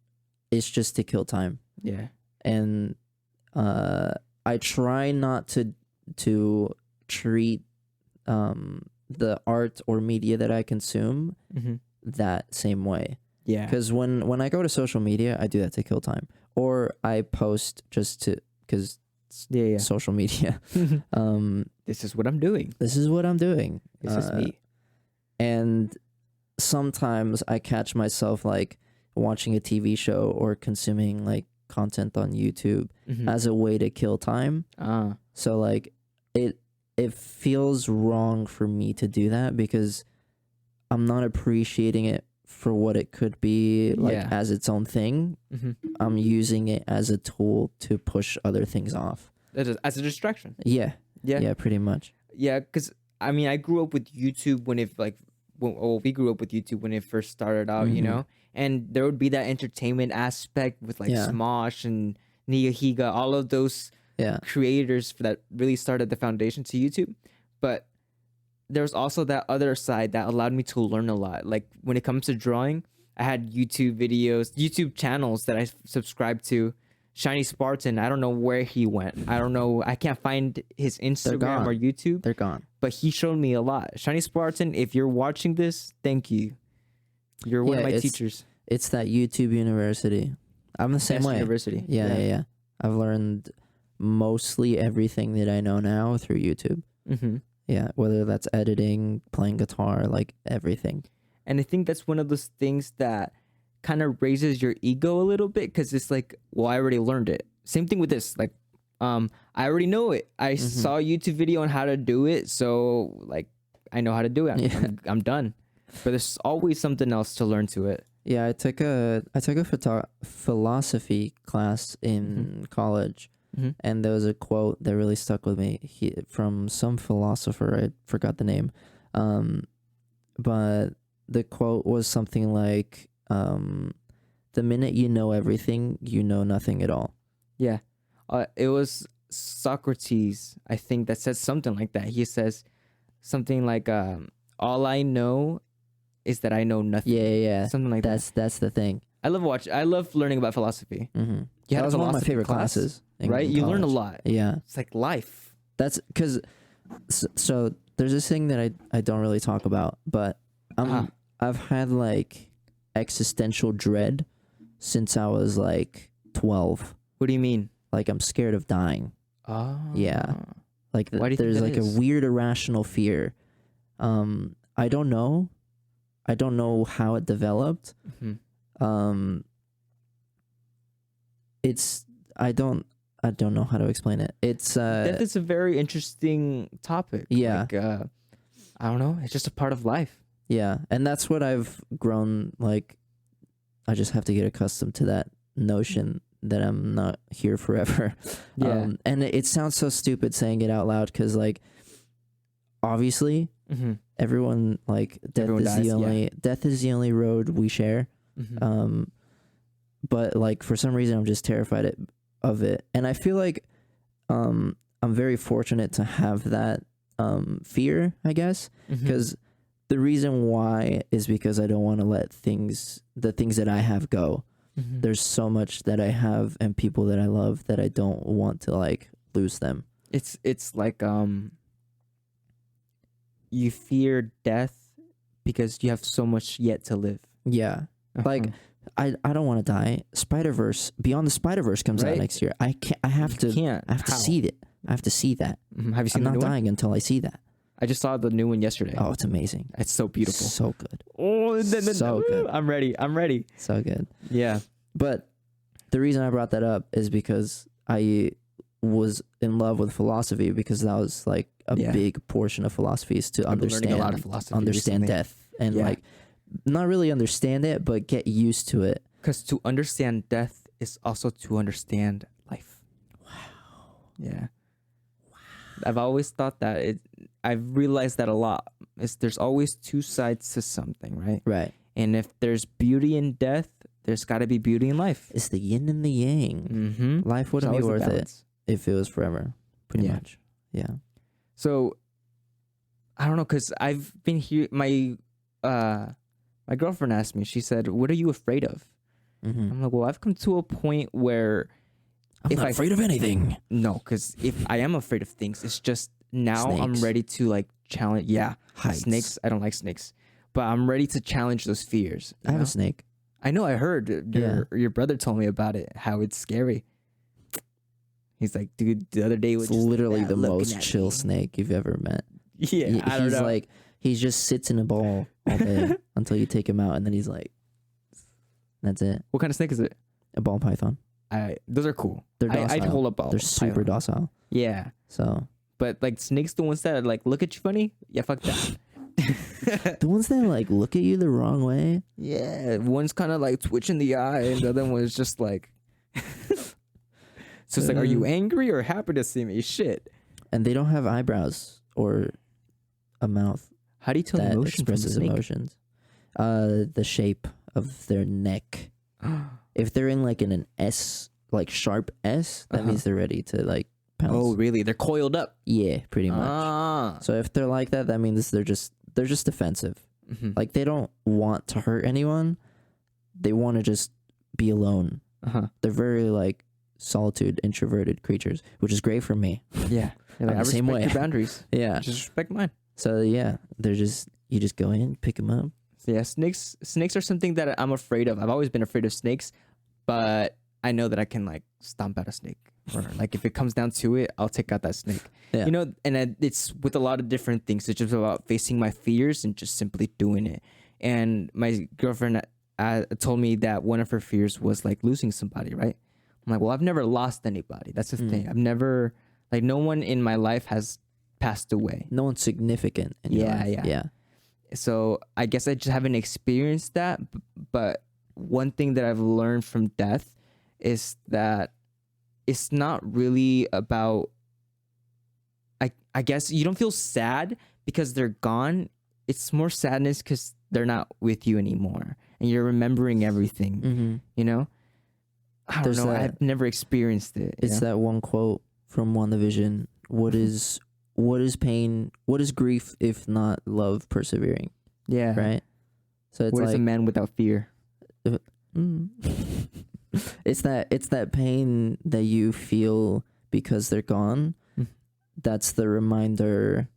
Speaker 3: it's just to kill time.
Speaker 2: Yeah.
Speaker 3: And I try not to treat the art or media that I consume that same way.
Speaker 2: Yeah.
Speaker 3: Because when I go to social media, I do that to kill time, or I post just because social media.
Speaker 2: This is what I'm doing.
Speaker 3: This is what I'm doing.
Speaker 2: This is me.
Speaker 3: And sometimes I catch myself like watching a TV show or consuming like content on YouTube as a way to kill time. So like it feels wrong for me to do that because I'm not appreciating it for what it could be like as its own thing. I'm using it as a tool to push other things off.
Speaker 2: As a distraction.
Speaker 3: Yeah, pretty much.
Speaker 2: Yeah, because I mean, I grew up with YouTube we grew up with YouTube when it first started out, you know, and there would be that entertainment aspect with like Smosh and Niyahiga, all of those creators that really started the foundation to YouTube. But there's also that other side that allowed me to learn a lot. Like when it comes to drawing, I had YouTube channels that I subscribed to. Shiny Spartan, I don't know where he went. I don't know. I can't find his Instagram or YouTube.
Speaker 3: They're gone.
Speaker 2: But he showed me a lot. Shiny Spartan, if you're watching this, thank you. You're one of my teachers.
Speaker 3: It's that YouTube university. I'm the same way.
Speaker 2: University.
Speaker 3: Yeah. I've learned mostly everything that I know now through YouTube. Yeah, whether that's editing, playing guitar, like everything.
Speaker 2: And I think that's one of those things that kind of raises your ego a little bit because it's like, well, I already learned it. Same thing with this. Like, I already know it. I saw a YouTube video on how to do it, so like I know how to do it. I'm done. But there's always something else to learn to it.
Speaker 3: Yeah, I took a philosophy class in college, and there was a quote that really stuck with me from some philosopher. I forgot the name, but the quote was something like, "The minute you know everything, you know nothing at all."
Speaker 2: Yeah, it was Socrates, I think, that said something like that. He says something like, "All I know is that I know nothing."
Speaker 3: Yeah.
Speaker 2: Something like that.
Speaker 3: That's the thing.
Speaker 2: I love learning about philosophy.
Speaker 3: That was one of my favorite classes.
Speaker 2: Right? You learn a lot.
Speaker 3: Yeah.
Speaker 2: It's like life.
Speaker 3: That's because, so there's this thing that I don't really talk about, but I've had like existential dread since I was like 12.
Speaker 2: What do you mean?
Speaker 3: Like I'm scared of dying.
Speaker 2: Oh.
Speaker 3: Yeah. Like
Speaker 2: Why do you think
Speaker 3: there's
Speaker 2: that
Speaker 3: like
Speaker 2: is?
Speaker 3: a weird irrational fear. I don't know. I don't know how it developed. It's I don't know how to explain it. It's
Speaker 2: Death is a very interesting topic.
Speaker 3: Yeah.
Speaker 2: Like, I don't know. It's just a part of life.
Speaker 3: yeah, and that's what I've grown like. I just have to get accustomed to that notion that I'm not here forever.
Speaker 2: Yeah.
Speaker 3: And it sounds so stupid saying it out loud because like obviously everyone like
Speaker 2: Everyone dies,
Speaker 3: death is the only road we share. But like for some reason I'm just terrified of it, and I feel like I'm very fortunate to have that fear, I guess, because the reason why is because I don't want to let the things that I have go. There's so much that I have and people that I love that I don't want to like lose them.
Speaker 2: It's like you fear death because you have so much yet to live.
Speaker 3: Yeah. Like I don't want to die. Beyond the Spider-Verse comes out next year. I have to see it. I have to see that.
Speaker 2: Have you seen
Speaker 3: I'm
Speaker 2: the
Speaker 3: not
Speaker 2: new
Speaker 3: dying until I see that.
Speaker 2: I just saw the new one yesterday.
Speaker 3: Oh, it's amazing.
Speaker 2: It's so beautiful.
Speaker 3: So good.
Speaker 2: Oh,
Speaker 3: So good.
Speaker 2: I'm ready.
Speaker 3: So good.
Speaker 2: Yeah.
Speaker 3: But the reason I brought that up is because I was in love with philosophy, because that was like a big portion of philosophy is to
Speaker 2: I've been learning a lot of philosophy recently.
Speaker 3: death and like not really understand it, but get used to it.
Speaker 2: Because to understand death is also to understand life.
Speaker 3: Wow.
Speaker 2: Yeah. Wow. I've always thought that. I've realized that a lot. There's always two sides to something, right?
Speaker 3: Right.
Speaker 2: And if there's beauty in death, there's got to be beauty in life.
Speaker 3: It's the yin and the yang. Life wouldn't be worth it if it was forever, pretty much. Yeah.
Speaker 2: So, I don't know, because I've been here. My girlfriend asked me, she said, what are you afraid of? I'm like, well, I've come to a point where
Speaker 3: I'm not afraid of anything.
Speaker 2: No, because if I am afraid of things, it's just now
Speaker 3: Snakes.
Speaker 2: I'm ready to like challenge. Yeah.
Speaker 3: Heights.
Speaker 2: Snakes. I don't like snakes, but I'm ready to challenge those fears.
Speaker 3: I have a snake.
Speaker 2: I know. I heard your brother told me about it, how it's scary. He's like, dude, the other day was
Speaker 3: It's
Speaker 2: just
Speaker 3: literally the
Speaker 2: looking
Speaker 3: most
Speaker 2: at
Speaker 3: chill
Speaker 2: me.
Speaker 3: snake you've ever met.
Speaker 2: Yeah, I don't
Speaker 3: he's
Speaker 2: know.
Speaker 3: like, he just sits in a ball all day until you take him out, and then he's like, that's it.
Speaker 2: What kind of snake is it?
Speaker 3: A ball python.
Speaker 2: Those are cool.
Speaker 3: They're docile.
Speaker 2: I'd hold up ball.
Speaker 3: They're super docile.
Speaker 2: Yeah,
Speaker 3: So
Speaker 2: but like snakes, the ones that like look at you funny. Yeah, fuck that.
Speaker 3: the ones that like look at you the wrong way.
Speaker 2: Yeah, one's kind of like twitching the eye, and the other one is just like. So it's like, are you angry or happy to see me? Shit.
Speaker 3: And they don't have eyebrows or a mouth
Speaker 2: How do you tell
Speaker 3: that
Speaker 2: emotion from a
Speaker 3: expresses
Speaker 2: snake?
Speaker 3: emotions. The shape of their neck. If they're in like an S, like sharp S, that means they're ready to like pounce.
Speaker 2: Oh, really? They're coiled up.
Speaker 3: Yeah, pretty much.
Speaker 2: Ah.
Speaker 3: So if they're like that, that means they're just defensive. Like they don't want to hurt anyone. They want to just be alone. They're very like solitude, introverted creatures, which is great for me.
Speaker 2: Yeah. Like,
Speaker 3: I'm
Speaker 2: I
Speaker 3: the same
Speaker 2: respect
Speaker 3: way.
Speaker 2: your boundaries.
Speaker 3: Yeah.
Speaker 2: Just respect mine.
Speaker 3: So yeah, you just go in, pick them up.
Speaker 2: So yeah, snakes are something that I'm afraid of. I've always been afraid of snakes, but I know that I can like stomp out a snake. Or like if it comes down to it, I'll take out that snake.
Speaker 3: Yeah.
Speaker 2: You know, and it's with a lot of different things. It's just about facing my fears and just simply doing it. And my girlfriend told me that one of her fears was like losing somebody, right? I'm like, well, I've never lost anybody. That's the thing. I've never, like, no one in my life has passed away.
Speaker 3: No one's significant in your life. Yeah.
Speaker 2: So I guess I just haven't experienced that. But one thing that I've learned from death is that it's not really about, I guess you don't feel sad because they're gone. It's more sadness because they're not with you anymore. And you're remembering everything, you know? I don't know. I've never experienced it.
Speaker 3: It's that one quote from WandaVision. What is pain? What is grief if not love persevering?
Speaker 2: Yeah.
Speaker 3: Right? So it's
Speaker 2: What
Speaker 3: like
Speaker 2: is a man without fear?
Speaker 3: it's that pain that you feel because they're gone. That's the reminder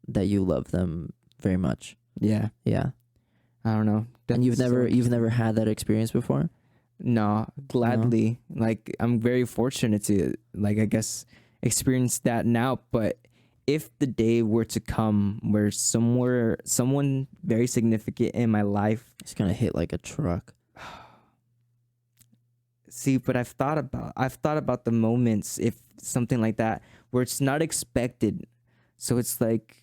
Speaker 3: that you love them very much.
Speaker 2: Yeah.
Speaker 3: Yeah.
Speaker 2: I don't know.
Speaker 3: And you've never had that experience before?
Speaker 2: No, gladly. Like I'm very fortunate to like I guess experience that now, but if the day were to come where someone very significant in my life,
Speaker 3: It's gonna hit like a truck.
Speaker 2: see, but I've thought about the moments if something like that where it's not expected. So it's like,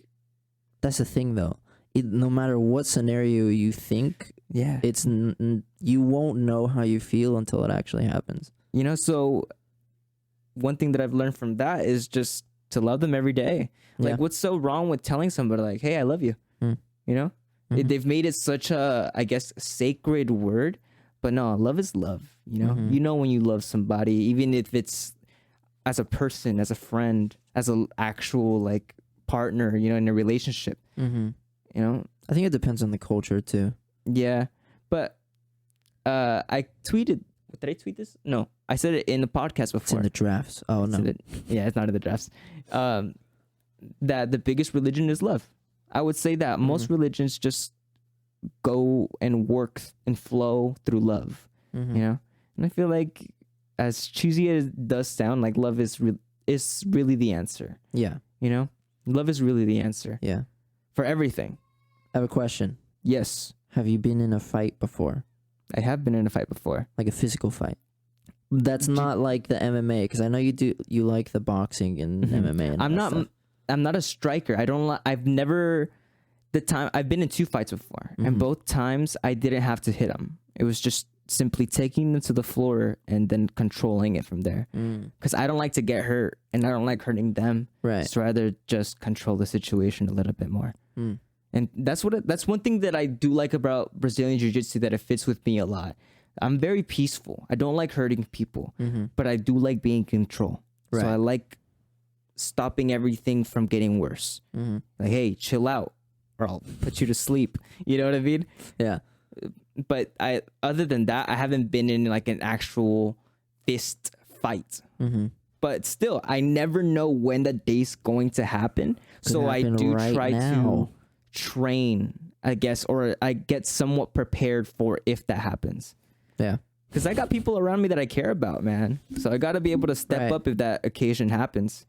Speaker 3: That's the thing, though. No matter what scenario you think,
Speaker 2: yeah,
Speaker 3: it's you won't know how you feel until it actually happens.
Speaker 2: you know. So one thing that I've learned from that is just to love them every day. Like,
Speaker 3: Yeah.
Speaker 2: what's so wrong with telling somebody like, "Hey, I love you"?
Speaker 3: Mm.
Speaker 2: You know,
Speaker 3: Mhm.
Speaker 2: they've made it such a, I guess, sacred word. But no, love is love. You know,
Speaker 3: Mhm.
Speaker 2: you know when you love somebody, even if it's as a person, as a friend, as an actual like partner. You know, in a relationship.
Speaker 3: Mm-hmm.
Speaker 2: You know,
Speaker 3: I think it depends on the culture too.
Speaker 2: yeah. But I tweeted. Did I tweet this? No, I said it in the podcast
Speaker 3: It's in
Speaker 2: before.
Speaker 3: the drafts. Oh no.
Speaker 2: Said it- yeah, it's not in the drafts. That the biggest religion is love. I would say that most religions just go and work and flow through love.
Speaker 3: Mhm.
Speaker 2: You know, and I feel like, as cheesy as it does sound, like love is really the answer.
Speaker 3: Yeah.
Speaker 2: You know, love is really the answer
Speaker 3: Yeah.
Speaker 2: for everything.
Speaker 3: I have a question.
Speaker 2: Yes,
Speaker 3: Have you been in a fight before?
Speaker 2: I have been in a fight before.
Speaker 3: Like a physical fight? That's not like the MMA, because I know you like the boxing and
Speaker 2: Mhm.
Speaker 3: MMA. And
Speaker 2: I'm
Speaker 3: that
Speaker 2: not.
Speaker 3: stuff.
Speaker 2: I'm not a striker. I don't. I've never. I've been in 2 fights before, and
Speaker 3: Mhm.
Speaker 2: both times I didn't have to hit them. It was just simply taking them to the floor and then controlling it from there. Because I don't like to get hurt, and I don't like hurting them.
Speaker 3: Right.
Speaker 2: So rather just control the situation a little bit more.
Speaker 3: Mm.
Speaker 2: And that's one thing that I do like about Brazilian Jiu-Jitsu, that it fits with me a lot. I'm very peaceful. I don't like hurting people, but I do like being in control. So
Speaker 3: Right.
Speaker 2: I like stopping everything from getting worse. Like, hey, chill out, or I'll put you to sleep. You know what I mean?
Speaker 3: Yeah.
Speaker 2: But other than that, I haven't been in like an actual fist fight. But still, I never know when the day's going to happen. So I
Speaker 3: happen
Speaker 2: do
Speaker 3: right
Speaker 2: try
Speaker 3: now.
Speaker 2: to train, I guess, or I get somewhat prepared for if that happens.
Speaker 3: Yeah.
Speaker 2: Because I got people around me that I care about, man. So I got to be able to step
Speaker 3: Right.
Speaker 2: up if that occasion happens.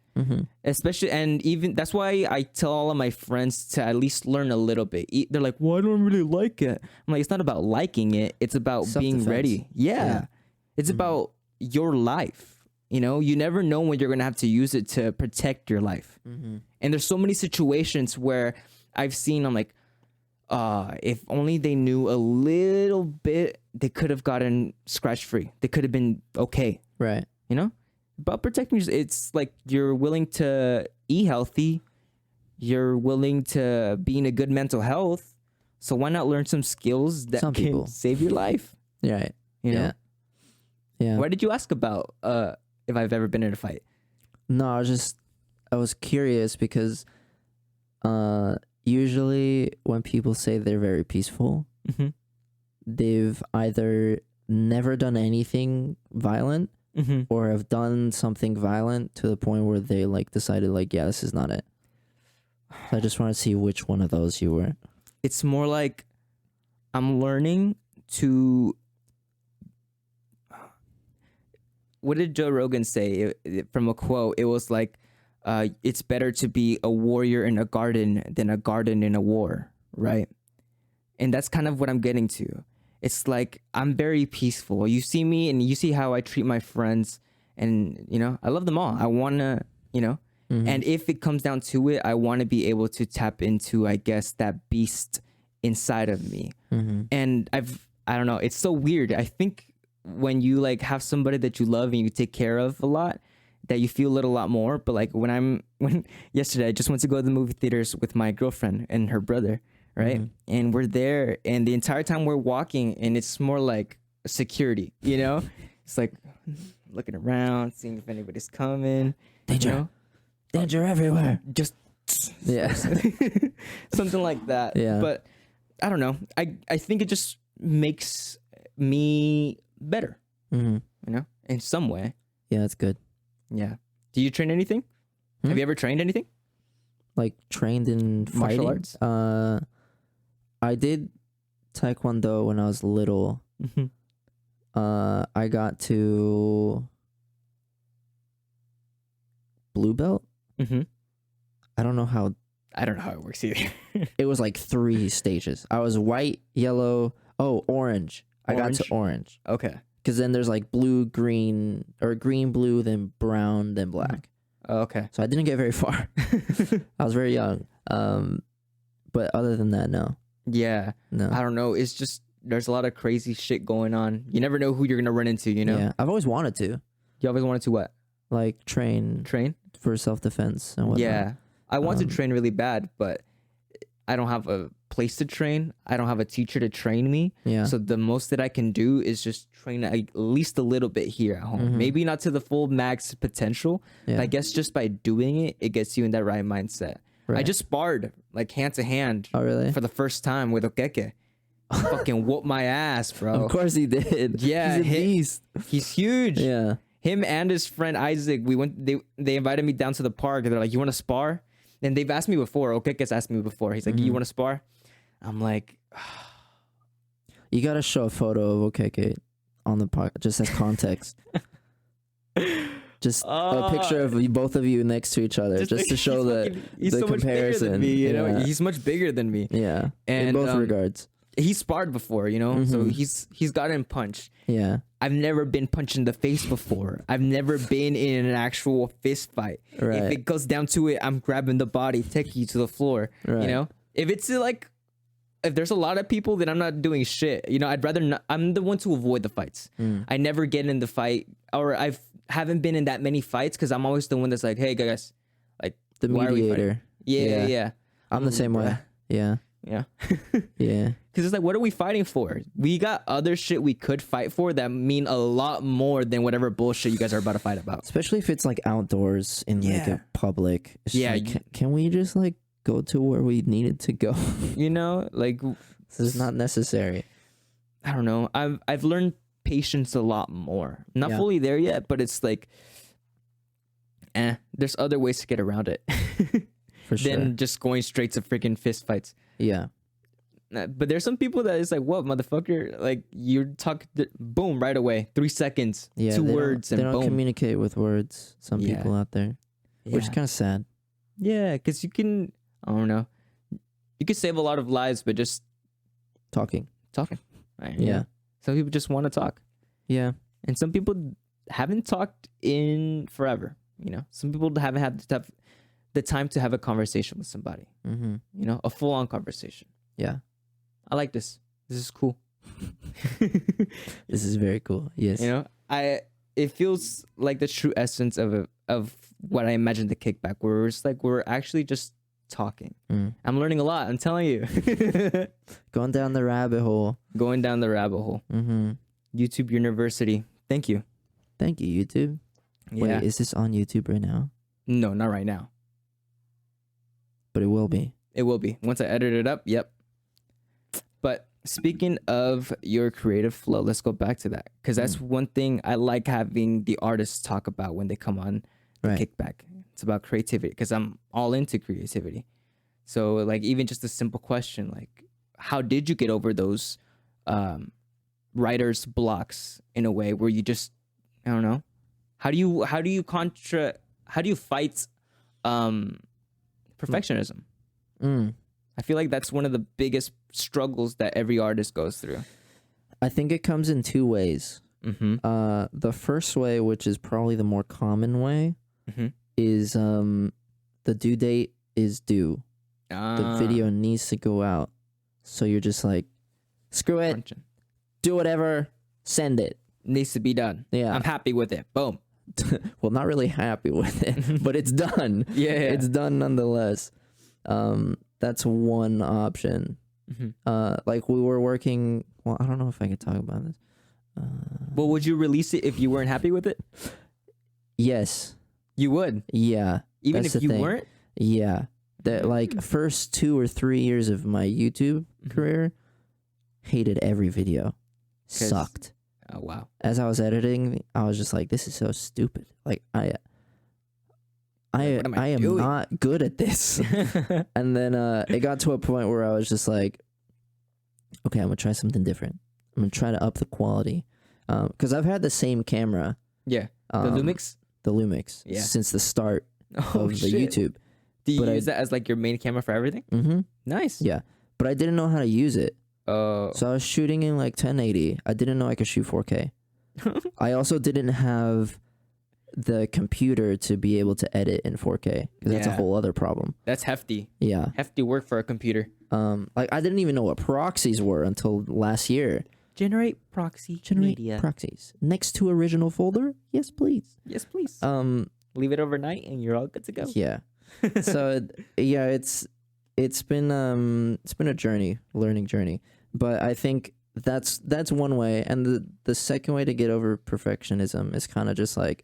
Speaker 2: Especially, and even that's why I tell all of my friends to at least learn a little bit. They're like, well, I don't really like it. I'm like, it's not about liking it. It's about being
Speaker 3: Self-defense.
Speaker 2: ready. Yeah. It's about your life. You know, you never know when you're going to have to use it to protect your life. And there's so many situations where I've seen, I'm like, if only they knew a little bit, they could have gotten scratch free. They could have been okay.
Speaker 3: Right.
Speaker 2: You know, about protecting yourself, it's like you're willing to eat healthy, you're willing to be in a good mental health. So why not learn some skills that
Speaker 3: Some
Speaker 2: can
Speaker 3: people.
Speaker 2: save your life?
Speaker 3: Right.
Speaker 2: You know?
Speaker 3: Yeah. Yeah.
Speaker 2: Why did you ask about if I've ever been in a fight?
Speaker 3: No, I was curious because usually when people say they're very peaceful,
Speaker 2: Mm-hmm.
Speaker 3: they've either never done anything violent
Speaker 2: Mm-hmm.
Speaker 3: or have done something violent to the point where they like decided like, yeah, this is not it. So I just want to see which one of those you were.
Speaker 2: It's more like I'm learning to. What did Joe Rogan say from a quote? It was like, it's better to be a warrior in a garden than a garden in a war, right? And that's kind of what I'm getting to. It's like I'm very peaceful. You see me and you see how I treat my friends, and you know, I love them all. I want to, you know, and if it comes down to it, I want to be able to tap into, I guess, that beast inside of me. And I don't know, it's so weird. I think when you like have somebody that you love and you take care of a lot, that you feel it a lot more. But like when yesterday I just went to go to the movie theaters with my girlfriend and her brother, right? And we're there, and the entire time we're walking, and it's more like security, you know? It's like looking around, seeing if anybody's coming.
Speaker 3: Danger.
Speaker 2: You know?
Speaker 3: Danger everywhere.
Speaker 2: Just
Speaker 3: Yeah.
Speaker 2: something like that.
Speaker 3: Yeah.
Speaker 2: But I don't know. I think it just makes me better, you know, in some way.
Speaker 3: Yeah, that's good.
Speaker 2: Yeah. Do you train anything? Have you ever trained anything?
Speaker 3: Like trained in
Speaker 2: Martial
Speaker 3: fighting?
Speaker 2: arts?
Speaker 3: I did taekwondo when I was little. I got to blue belt. I don't know how
Speaker 2: I don't know how it works either.
Speaker 3: it was like 3 stages. I was white, yellow, orange. I got to orange.
Speaker 2: Okay.
Speaker 3: Because then there's like blue, green, or green, blue, then brown, then black.
Speaker 2: Okay.
Speaker 3: So I didn't get very far. I was very young. But other than that, no.
Speaker 2: Yeah.
Speaker 3: No.
Speaker 2: I don't know. It's just there's a lot of crazy shit going on. You never know who you're gonna run into. You know.
Speaker 3: Yeah. I've always wanted to.
Speaker 2: You always wanted to what?
Speaker 3: Like train for self-defense and whatnot.
Speaker 2: Yeah. I want to train really bad, but I don't have a place to train. I don't have a teacher to train me.
Speaker 3: Yeah.
Speaker 2: So the most that I can do is just train at least a little bit here at home. Maybe not to the full max potential.
Speaker 3: Yeah.
Speaker 2: But I guess just by doing it, it gets you in that right mindset. I
Speaker 3: Right.
Speaker 2: just sparred like hand to hand
Speaker 3: Oh, really?
Speaker 2: for the first time with Okeke. Fucking whoop my ass, bro.
Speaker 3: Of course he did.
Speaker 2: Yeah,
Speaker 3: He's a beast.
Speaker 2: He's huge.
Speaker 3: Yeah.
Speaker 2: Him and his friend Isaac, we went. They invited me down to the park. They're like, "You want to spar?" And they've asked me before. Okeke's asked me before. He's like, "You want to spar?" I'm like,
Speaker 3: You got to show a photo of OKK on the part just as context. Just a picture of both of you next to each other, just to show
Speaker 2: he's
Speaker 3: the
Speaker 2: so much bigger
Speaker 3: comparison.
Speaker 2: than me. You know,
Speaker 3: Yeah.
Speaker 2: he's much bigger than me.
Speaker 3: Yeah,
Speaker 2: And,
Speaker 3: in both regards.
Speaker 2: He sparred before, you know, so he's gotten punched.
Speaker 3: Yeah,
Speaker 2: I've never been punched in the face before. I've never been in an actual fist fight.
Speaker 3: Right.
Speaker 2: If it goes down to it, I'm grabbing the body, take you to the floor.
Speaker 3: Right.
Speaker 2: You know, if it's like, if there's a lot of people, then I'm not doing shit. You know, I'd rather not. I'm the one to avoid the fights. I never get in the fight, or haven't been in that many fights because I'm always the one that's like, hey guys, like
Speaker 3: the
Speaker 2: why are we
Speaker 3: mediator.
Speaker 2: fighting? Yeah.
Speaker 3: I'm the same way. Yeah,
Speaker 2: Yeah.
Speaker 3: yeah,
Speaker 2: Because it's like, what are we fighting for? We got other shit we could fight for that mean a lot more than whatever bullshit you guys are about to fight about.
Speaker 3: especially if it's like outdoors in like
Speaker 2: Yeah.
Speaker 3: a public. It's
Speaker 2: Yeah,
Speaker 3: like, can we just like go to where we needed to go?
Speaker 2: You know, like,
Speaker 3: This is not necessary.
Speaker 2: I don't know. I've learned patience a lot more. Not
Speaker 3: Yeah.
Speaker 2: fully there yet, but it's like, there's other ways to get around it
Speaker 3: For sure.
Speaker 2: than just going straight to freaking fist fights.
Speaker 3: Yeah,
Speaker 2: But there's some people that is like, what, motherfucker? Like, you talk, boom, right away. 3 seconds,
Speaker 3: yeah.
Speaker 2: 2
Speaker 3: they
Speaker 2: words,
Speaker 3: don't, they
Speaker 2: and
Speaker 3: don't
Speaker 2: boom.
Speaker 3: communicate with words. Some
Speaker 2: Yeah.
Speaker 3: people out there, which is
Speaker 2: Yeah.
Speaker 3: kind of sad.
Speaker 2: Yeah, because you can, I don't know, you can save a lot of lives by just
Speaker 3: Talking.
Speaker 2: talking. Right?
Speaker 3: Yeah.
Speaker 2: Some people just want to talk.
Speaker 3: Yeah.
Speaker 2: And some people haven't talked in forever. You know, some people haven't had the time to have a conversation with somebody.
Speaker 3: Mm-hmm.
Speaker 2: You know, a full-on conversation.
Speaker 3: Yeah.
Speaker 2: I like this. This is cool.
Speaker 3: This is very cool. Yes.
Speaker 2: You know, it feels like the true essence of what I imagined the kickback, where it's like we're actually just talking.
Speaker 3: Mm.
Speaker 2: I'm learning a lot. I'm telling you.
Speaker 3: Going down the rabbit hole.
Speaker 2: Going down the rabbit hole.
Speaker 3: Mm-hmm.
Speaker 2: YouTube University. Thank you.
Speaker 3: Thank you, YouTube.
Speaker 2: Yeah.
Speaker 3: Wait, is this on YouTube right now?
Speaker 2: No, not right now.
Speaker 3: But it will be.
Speaker 2: It will be. Once I edit it up, yep. But speaking of your creative flow, let's go back to that. Because that's one thing I like having the artists talk about when they come on the
Speaker 3: Right.
Speaker 2: Kickback. It's about creativity, because I'm all into creativity. So, like, even just a simple question, like, how did you get over those writer's blocks in a way where you just, I don't know, how do you fight perfectionism?
Speaker 3: Mm.
Speaker 2: I feel like that's one of the biggest struggles that every artist goes through.
Speaker 3: I think it comes in 2 ways.
Speaker 2: Mm-hmm.
Speaker 3: The first way, which is probably the more common way,
Speaker 2: Mhm.
Speaker 3: is the due date is due. The video needs to go out. So you're just like, screw it,
Speaker 2: crunching.
Speaker 3: do whatever, send it.
Speaker 2: Needs to be done.
Speaker 3: Yeah.
Speaker 2: I'm happy with it. Boom.
Speaker 3: Well, not really happy with it, but it's done.
Speaker 2: Yeah.
Speaker 3: It's done nonetheless. That's one option.
Speaker 2: Mhm.
Speaker 3: Like we were working. Well, I don't know if I could talk about this.
Speaker 2: Well, would you release it if you weren't happy with it?
Speaker 3: Yes.
Speaker 2: You would.
Speaker 3: Yeah.
Speaker 2: Even
Speaker 3: That's
Speaker 2: if
Speaker 3: the
Speaker 2: you
Speaker 3: thing.
Speaker 2: weren't?
Speaker 3: Yeah. The like first 2 or 3 years of my YouTube career, hated every video.
Speaker 2: 'Cause-
Speaker 3: Sucked.
Speaker 2: Oh, wow.
Speaker 3: As I was editing, I was just like, this is so stupid. Like I
Speaker 2: What am I
Speaker 3: am
Speaker 2: doing?
Speaker 3: not good at this. And then it got to a point where I was just like, okay, I'm gonna try something different. I'm gonna try to up the quality. Because I've had the same camera,
Speaker 2: Yeah. The
Speaker 3: um,
Speaker 2: Lumix?
Speaker 3: the Lumix,
Speaker 2: Yeah.
Speaker 3: since the start
Speaker 2: Oh,
Speaker 3: of the
Speaker 2: shit.
Speaker 3: YouTube.
Speaker 2: Do you
Speaker 3: But
Speaker 2: use that as like your main camera for everything?
Speaker 3: Mm-hmm.
Speaker 2: Nice.
Speaker 3: Yeah, but I didn't know how to use it.
Speaker 2: Oh.
Speaker 3: So I was shooting in like 1080. I didn't know I could shoot 4K. I also didn't have the computer to be able to edit in 4K, because that's a
Speaker 2: Yeah.
Speaker 3: whole other problem.
Speaker 2: That's hefty.
Speaker 3: Yeah.
Speaker 2: Hefty work for a computer.
Speaker 3: Like I didn't even know what proxies were until last year.
Speaker 2: Generate proxy
Speaker 3: Generate
Speaker 2: media.
Speaker 3: proxies next to original folder. Yes, please.
Speaker 2: Yes, please.
Speaker 3: Um.
Speaker 2: Leave it overnight and you're all good to go.
Speaker 3: Yeah. So yeah, it's been a journey, learning journey. But I think that's one way, and the second way to get over perfectionism is kind of just like,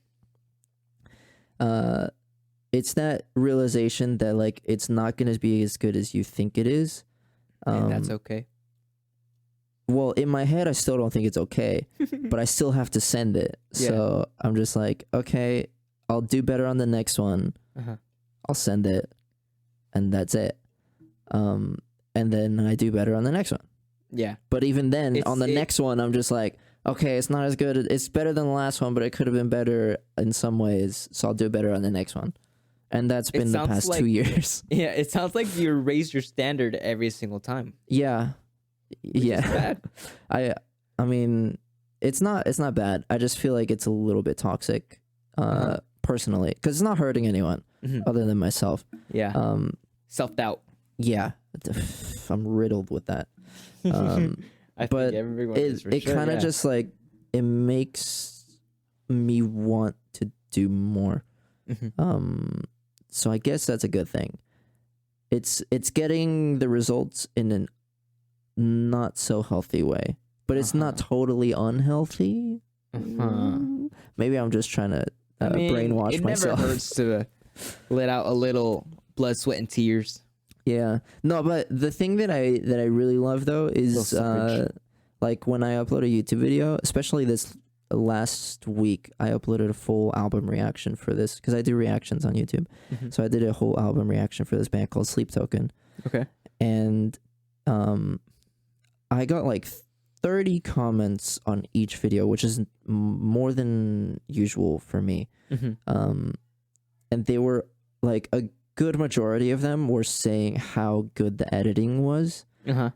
Speaker 3: it's that realization that like it's not gonna be as good as you think it is.
Speaker 2: And that's okay.
Speaker 3: Well, in my head, I still don't think it's okay, but I still have to send it.
Speaker 2: Yeah.
Speaker 3: So I'm just like, okay, I'll do better on the next one.
Speaker 2: Uh-huh.
Speaker 3: I'll send it, and that's it. And then I do better on the next one.
Speaker 2: Yeah.
Speaker 3: But even then, on the
Speaker 2: It-
Speaker 3: next one, I'm just like, okay, it's not as good. It's better than the last one, but it could have been better in some ways. So I'll do better on the next one. And that's been the
Speaker 2: sounds
Speaker 3: past
Speaker 2: like-
Speaker 3: 2 years.
Speaker 2: Yeah, it sounds like you raise your standard every single time.
Speaker 3: Yeah. Yeah.
Speaker 2: Is bad.
Speaker 3: I mean, it's not bad. I just feel like it's a little bit toxic, personally, because it's not hurting anyone
Speaker 2: Mhm.
Speaker 3: other than myself.
Speaker 2: Yeah. Self-doubt.
Speaker 3: Yeah, I'm riddled with that.
Speaker 2: I
Speaker 3: but
Speaker 2: think everyone is for
Speaker 3: It
Speaker 2: sure,
Speaker 3: kind of
Speaker 2: yeah.
Speaker 3: just like, it makes me want to do more.
Speaker 2: Mhm.
Speaker 3: So I guess that's a good thing. It's getting the results in an not so healthy way, but it's not totally unhealthy. Maybe I'm just trying to
Speaker 2: I mean,
Speaker 3: brainwash
Speaker 2: it
Speaker 3: myself.
Speaker 2: never hurts to let out a little blood, sweat, and tears.
Speaker 3: Yeah. No, but the thing that I really love though is
Speaker 2: suffrage.
Speaker 3: like when I upload a YouTube video, especially this last week, I uploaded a full album reaction for this, because I do reactions on YouTube.
Speaker 2: Mhm.
Speaker 3: So I did a whole album reaction for this band called Sleep Token.
Speaker 2: Okay.
Speaker 3: And I got like 30 comments on each video, which is more than usual for me.
Speaker 2: Mhm.
Speaker 3: And they were like, a good majority of them were saying how good the editing was.
Speaker 2: Uh-huh.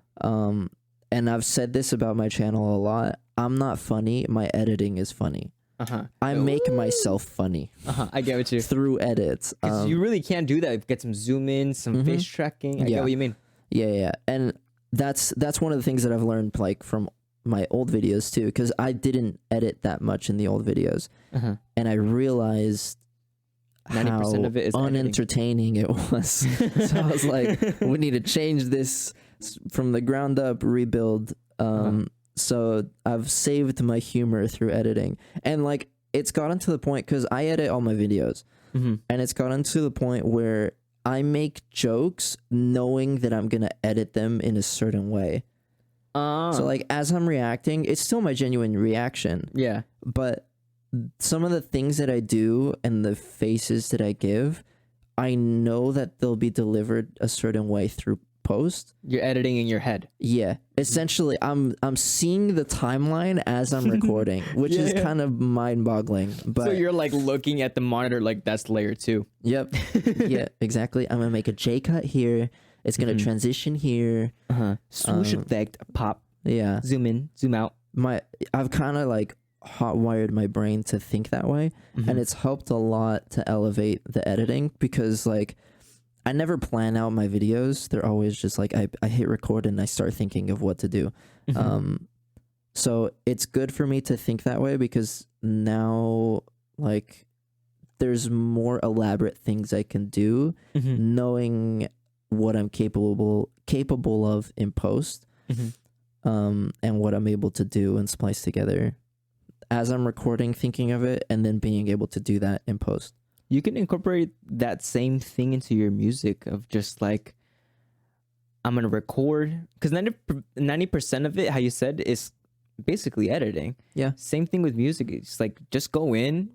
Speaker 3: And I've said this about my channel a lot. I'm not funny. My editing is funny.
Speaker 2: Uh-huh.
Speaker 3: I make myself funny
Speaker 2: Uh-huh. I get what you.
Speaker 3: through edits.
Speaker 2: Because you really can't do that. Get some zoom in, some face tracking. I
Speaker 3: Yeah.
Speaker 2: get what you mean.
Speaker 3: Yeah. And that's one of the things that I've learned like from my old videos too, because I didn't edit that much in the old videos.
Speaker 2: Uh-huh.
Speaker 3: And I realized
Speaker 2: 90%
Speaker 3: how
Speaker 2: of it is editing.
Speaker 3: unentertaining it was. So I was like, we need to change this from the ground up, rebuild. So I've saved my humor through editing. And like, it's gotten to the point, because I edit all my videos,
Speaker 2: Mhm.
Speaker 3: and it's gotten to the point where I make jokes knowing that I'm going to edit them in a certain way. So like, as I'm reacting, it's still my genuine reaction,
Speaker 2: yeah.
Speaker 3: but some of the things that I do and the faces that I give, I know that they'll be delivered a certain way through post.
Speaker 2: You're editing in your head.
Speaker 3: Yeah, essentially, I'm seeing the timeline as I'm recording, which is
Speaker 2: Yeah.
Speaker 3: kind of mind-boggling. But
Speaker 2: So you're like looking at the monitor like that's layer 2.
Speaker 3: yep, yeah, exactly. I'm gonna make a J cut here. It's gonna transition here.
Speaker 2: Uh-huh. Swoosh effect, pop,
Speaker 3: Yeah,
Speaker 2: zoom in, zoom out.
Speaker 3: I've kind of like hot-wired my brain to think that way, and it's helped a lot to elevate the editing, because like, I never plan out my videos. They're always just like, I hit record and I start thinking of what to do. So it's good for me to think that way, because now like, there's more elaborate things I can do, knowing what I'm capable of in post, and what I'm able to do and splice together as I'm recording, thinking of it, and then being able to do that in post.
Speaker 2: You can incorporate that same thing into your music of just like, I'm going to record, because 90% of it, how you said, is basically editing.
Speaker 3: Yeah.
Speaker 2: Same thing with music. It's like, just go in,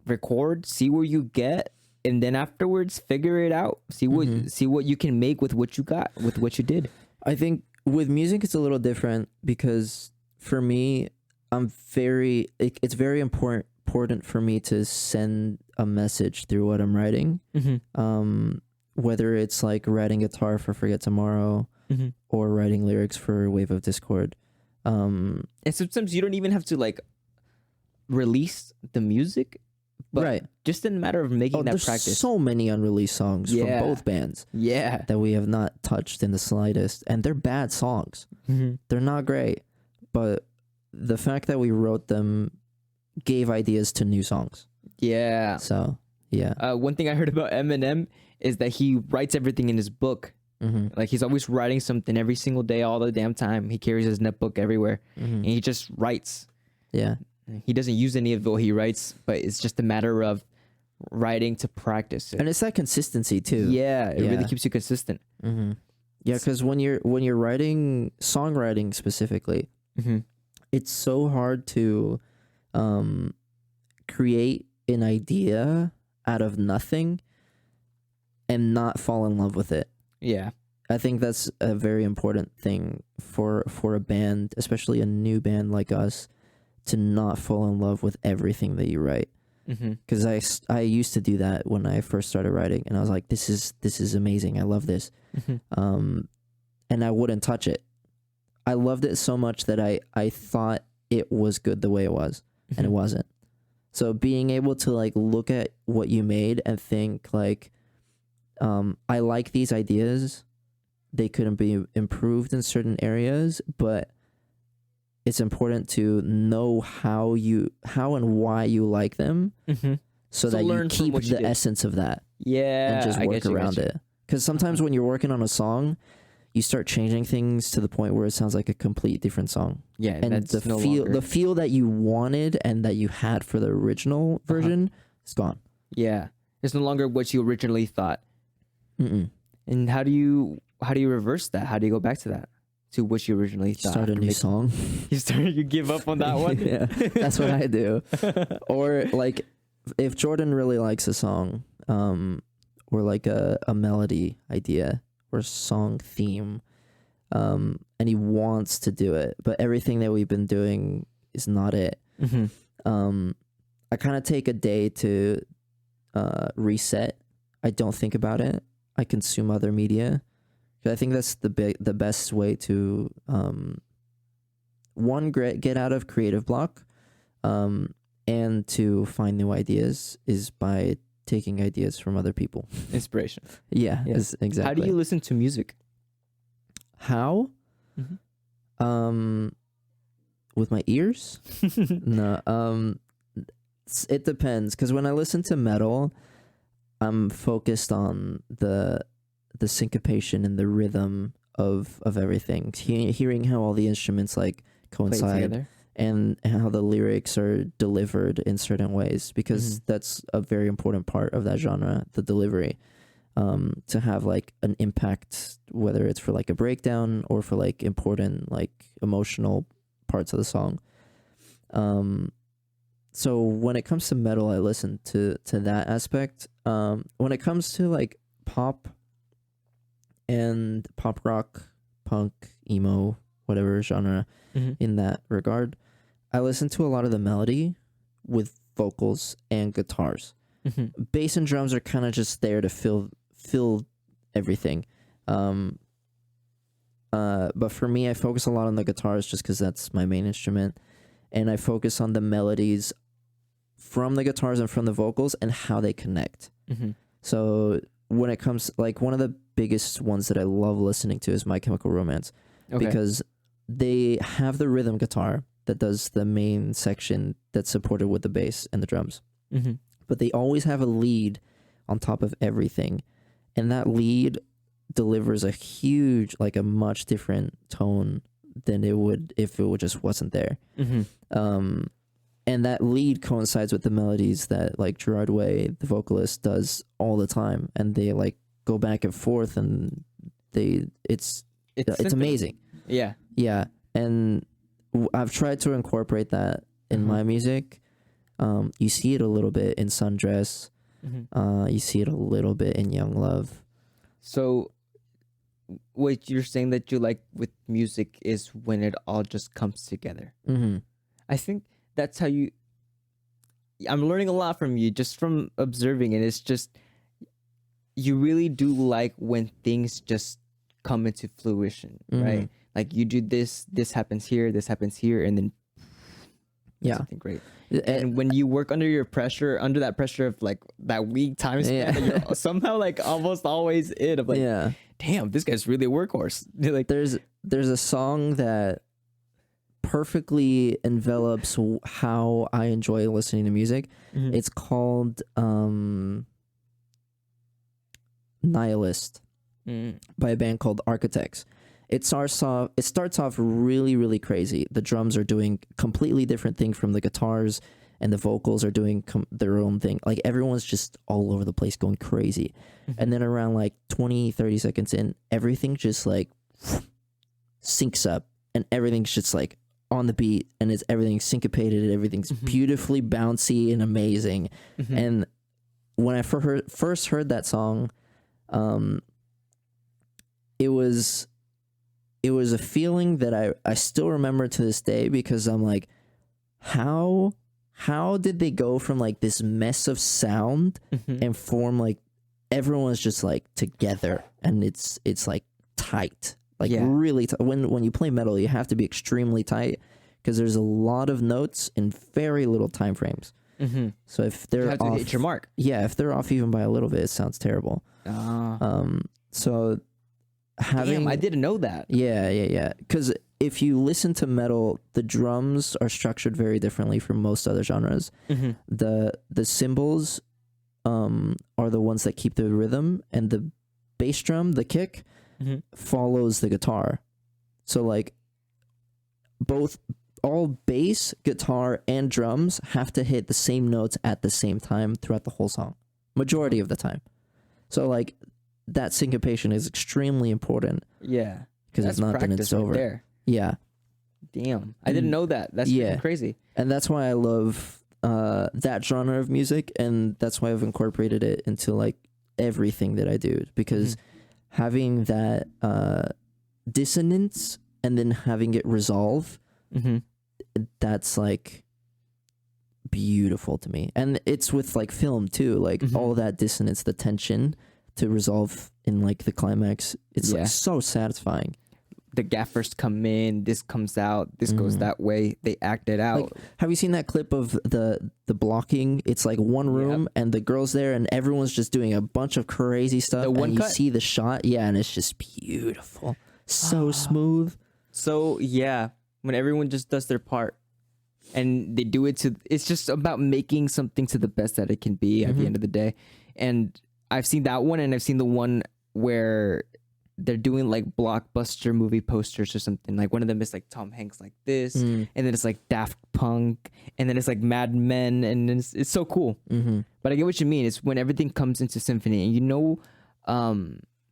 Speaker 2: record, see where you get, and then afterwards figure it out. See what you can make with what you got, with what you did.
Speaker 3: I think with music, it's a little different, because for me, it's very important for me to send a message through what I'm writing. whether it's like writing guitar for Forget Tomorrow or writing lyrics for Wave of Discord.
Speaker 2: And sometimes you don't even have to like release the music, but
Speaker 3: Right.
Speaker 2: just in a matter of making that
Speaker 3: There's
Speaker 2: practice.
Speaker 3: so many unreleased songs from
Speaker 2: Yeah.
Speaker 3: both bands
Speaker 2: Yeah.
Speaker 3: that we have not touched in the slightest, and they're bad songs. They're not great, but the fact that we wrote them gave ideas to new songs.
Speaker 2: Yeah.
Speaker 3: So yeah.
Speaker 2: One thing I heard about Eminem is that he writes everything in his book. Like he's always writing something every single day, all the damn time. He carries his notebook everywhere, and he just writes.
Speaker 3: Yeah.
Speaker 2: He doesn't use any of what he writes, but it's just a matter of writing to practice it.
Speaker 3: And it's that consistency too.
Speaker 2: Yeah, it really
Speaker 3: Yeah.
Speaker 2: keeps you consistent.
Speaker 3: Yeah, because when you're writing songwriting specifically, it's so hard to create an idea out of nothing and not fall in love with it.
Speaker 2: Yeah.
Speaker 3: I think that's a very important thing for a band, especially a new band like us, to not fall in love with everything that you write. Because I used to do that when I first started writing, and I was like, this is amazing, I love this, and I wouldn't touch it. I loved it so much that I thought it was good the way it was, and it wasn't. So being able to like look at what you made and think like, I like these ideas, they couldn't be improved in certain areas, but it's important to know how and why you like them, so that you
Speaker 2: learn from
Speaker 3: keep
Speaker 2: what you
Speaker 3: the
Speaker 2: did.
Speaker 3: essence of that
Speaker 2: Yeah.
Speaker 3: and just
Speaker 2: I
Speaker 3: work
Speaker 2: get you,
Speaker 3: around it. Because sometimes when you're working on a song, you start changing things to the point where it sounds like a complete different song.
Speaker 2: Yeah,
Speaker 3: And
Speaker 2: that's
Speaker 3: the
Speaker 2: no
Speaker 3: feel
Speaker 2: longer.
Speaker 3: the feel that you wanted and that you had for the original version is gone.
Speaker 2: Yeah, it's no longer what you originally thought.
Speaker 3: Mm-mm.
Speaker 2: And how do you reverse that? How do you go back to that? To what you originally thought?
Speaker 3: Start a
Speaker 2: after
Speaker 3: new
Speaker 2: making-
Speaker 3: song.
Speaker 2: You give up on that one?
Speaker 3: Yeah, that's what I do. Or like, if Jordan really likes a song, or like a melody idea or song theme, and he wants to do it, but everything that we've been doing is not it. I kind of take a day to reset. I don't think about it. I consume other media. I think that's the best way to get out of creative block, and to find new ideas is by taking ideas from other people.
Speaker 2: Inspiration.
Speaker 3: Yeah,
Speaker 2: Yeah.
Speaker 3: exactly.
Speaker 2: How do you listen to music?
Speaker 3: How? With my ears? No. It depends, because when I listen to metal, I'm focused on the syncopation and the rhythm of everything. Hearing how all the instruments like
Speaker 2: Play
Speaker 3: coincide
Speaker 2: together?
Speaker 3: and how the lyrics are delivered in certain ways, because that's a very important part of that genre, the delivery. To have like an impact, whether it's for like a breakdown or for like important like emotional parts of the song. So when it comes to metal, I listen to that aspect. When it comes to like pop and pop rock, punk, emo, whatever genre in that regard, I listen to a lot of the melody with vocals and guitars. Bass and drums are kind of just there to fill everything. But for me, I focus a lot on the guitars just because that's my main instrument, and I focus on the melodies from the guitars and from the vocals and how they connect. So when it comes, like, one of the biggest ones that I love listening to is My Chemical Romance, because they have the rhythm guitar that does the main section that's supported with the bass and the drums. But they always have a lead on top of everything, and that lead delivers a huge, like a much different tone than it would if it just wasn't there. And that lead coincides with the melodies that like Gerard Way, the vocalist, does all the time, and they like go back and forth, and it's amazing.
Speaker 2: Yeah.
Speaker 3: Yeah, and I've tried to incorporate that in my music. You see it a little bit in Sundress. You see it a little bit in Young Love.
Speaker 2: So what you're saying that you like with music is when it all just comes together. I think that's how I'm learning a lot from you just from observing it. It's just you really do like when things just come into fruition, right? Like you do this happens here, and then
Speaker 3: Yeah.
Speaker 2: something great. And when you work under that pressure of like that weak time span, that you're somehow like almost always in. Of like, damn, this guy's really a workhorse. Like,
Speaker 3: there's a song that perfectly envelops how I enjoy listening to music. It's called Nihilist by a band called Architects. It starts off really, really crazy. The drums are doing completely different thing from the guitars, and the vocals are doing their own thing. Like everyone's just all over the place going crazy. And then around like 20-30 seconds in, everything just like syncs up, and everything's just like on the beat, and everything's syncopated, and everything's beautifully bouncy and amazing. And when I first heard that song, it was a feeling that I still remember to this day, because I'm like, how did they go from like this mess of sound and form like everyone's just like together, and it's like tight, like really when you play metal, you have to be extremely tight, because there's a lot of notes in very little time frames. So if they're
Speaker 2: have to
Speaker 3: off,
Speaker 2: hit your mark.
Speaker 3: if they're off even by a little bit, it sounds terrible. So
Speaker 2: Damn, I didn't know that.
Speaker 3: Yeah. Because if you listen to metal, the drums are structured very differently from most other genres. The cymbals are the ones that keep the rhythm, and the bass drum, the kick, follows the guitar. So like all bass, guitar, and drums have to hit the same notes at the same time throughout the whole song, majority of the time. So like that syncopation is extremely important.
Speaker 2: Yeah.
Speaker 3: Because it's not, then it's over.
Speaker 2: There.
Speaker 3: Yeah.
Speaker 2: Damn. I didn't know that. That's freaking crazy.
Speaker 3: And that's why I love that genre of music, and that's why I've incorporated it into like everything that I do, because having that dissonance and then having it resolve, that's like beautiful to me. And it's with like film too, like all that dissonance, the tension to resolve in like the climax, it's like so satisfying.
Speaker 2: The gaffers come in, this comes out, this goes that way, they act it out.
Speaker 3: Like, have you seen that clip of the blocking? It's like one room and the girl's there, and everyone's just doing a bunch of crazy stuff, and you see the shot, and it's just beautiful, so smooth.
Speaker 2: So when everyone just does their part and they do it it's just about making something to the best that it can be at the end of the day. And I've seen that one, and I've seen the one where they're doing like blockbuster movie posters or something. Like one of them is like Tom Hanks like this, and then it's like Daft Punk, and then it's like Mad Men, and it's so cool. But I get what you mean. It's when everything comes into symphony. And you know,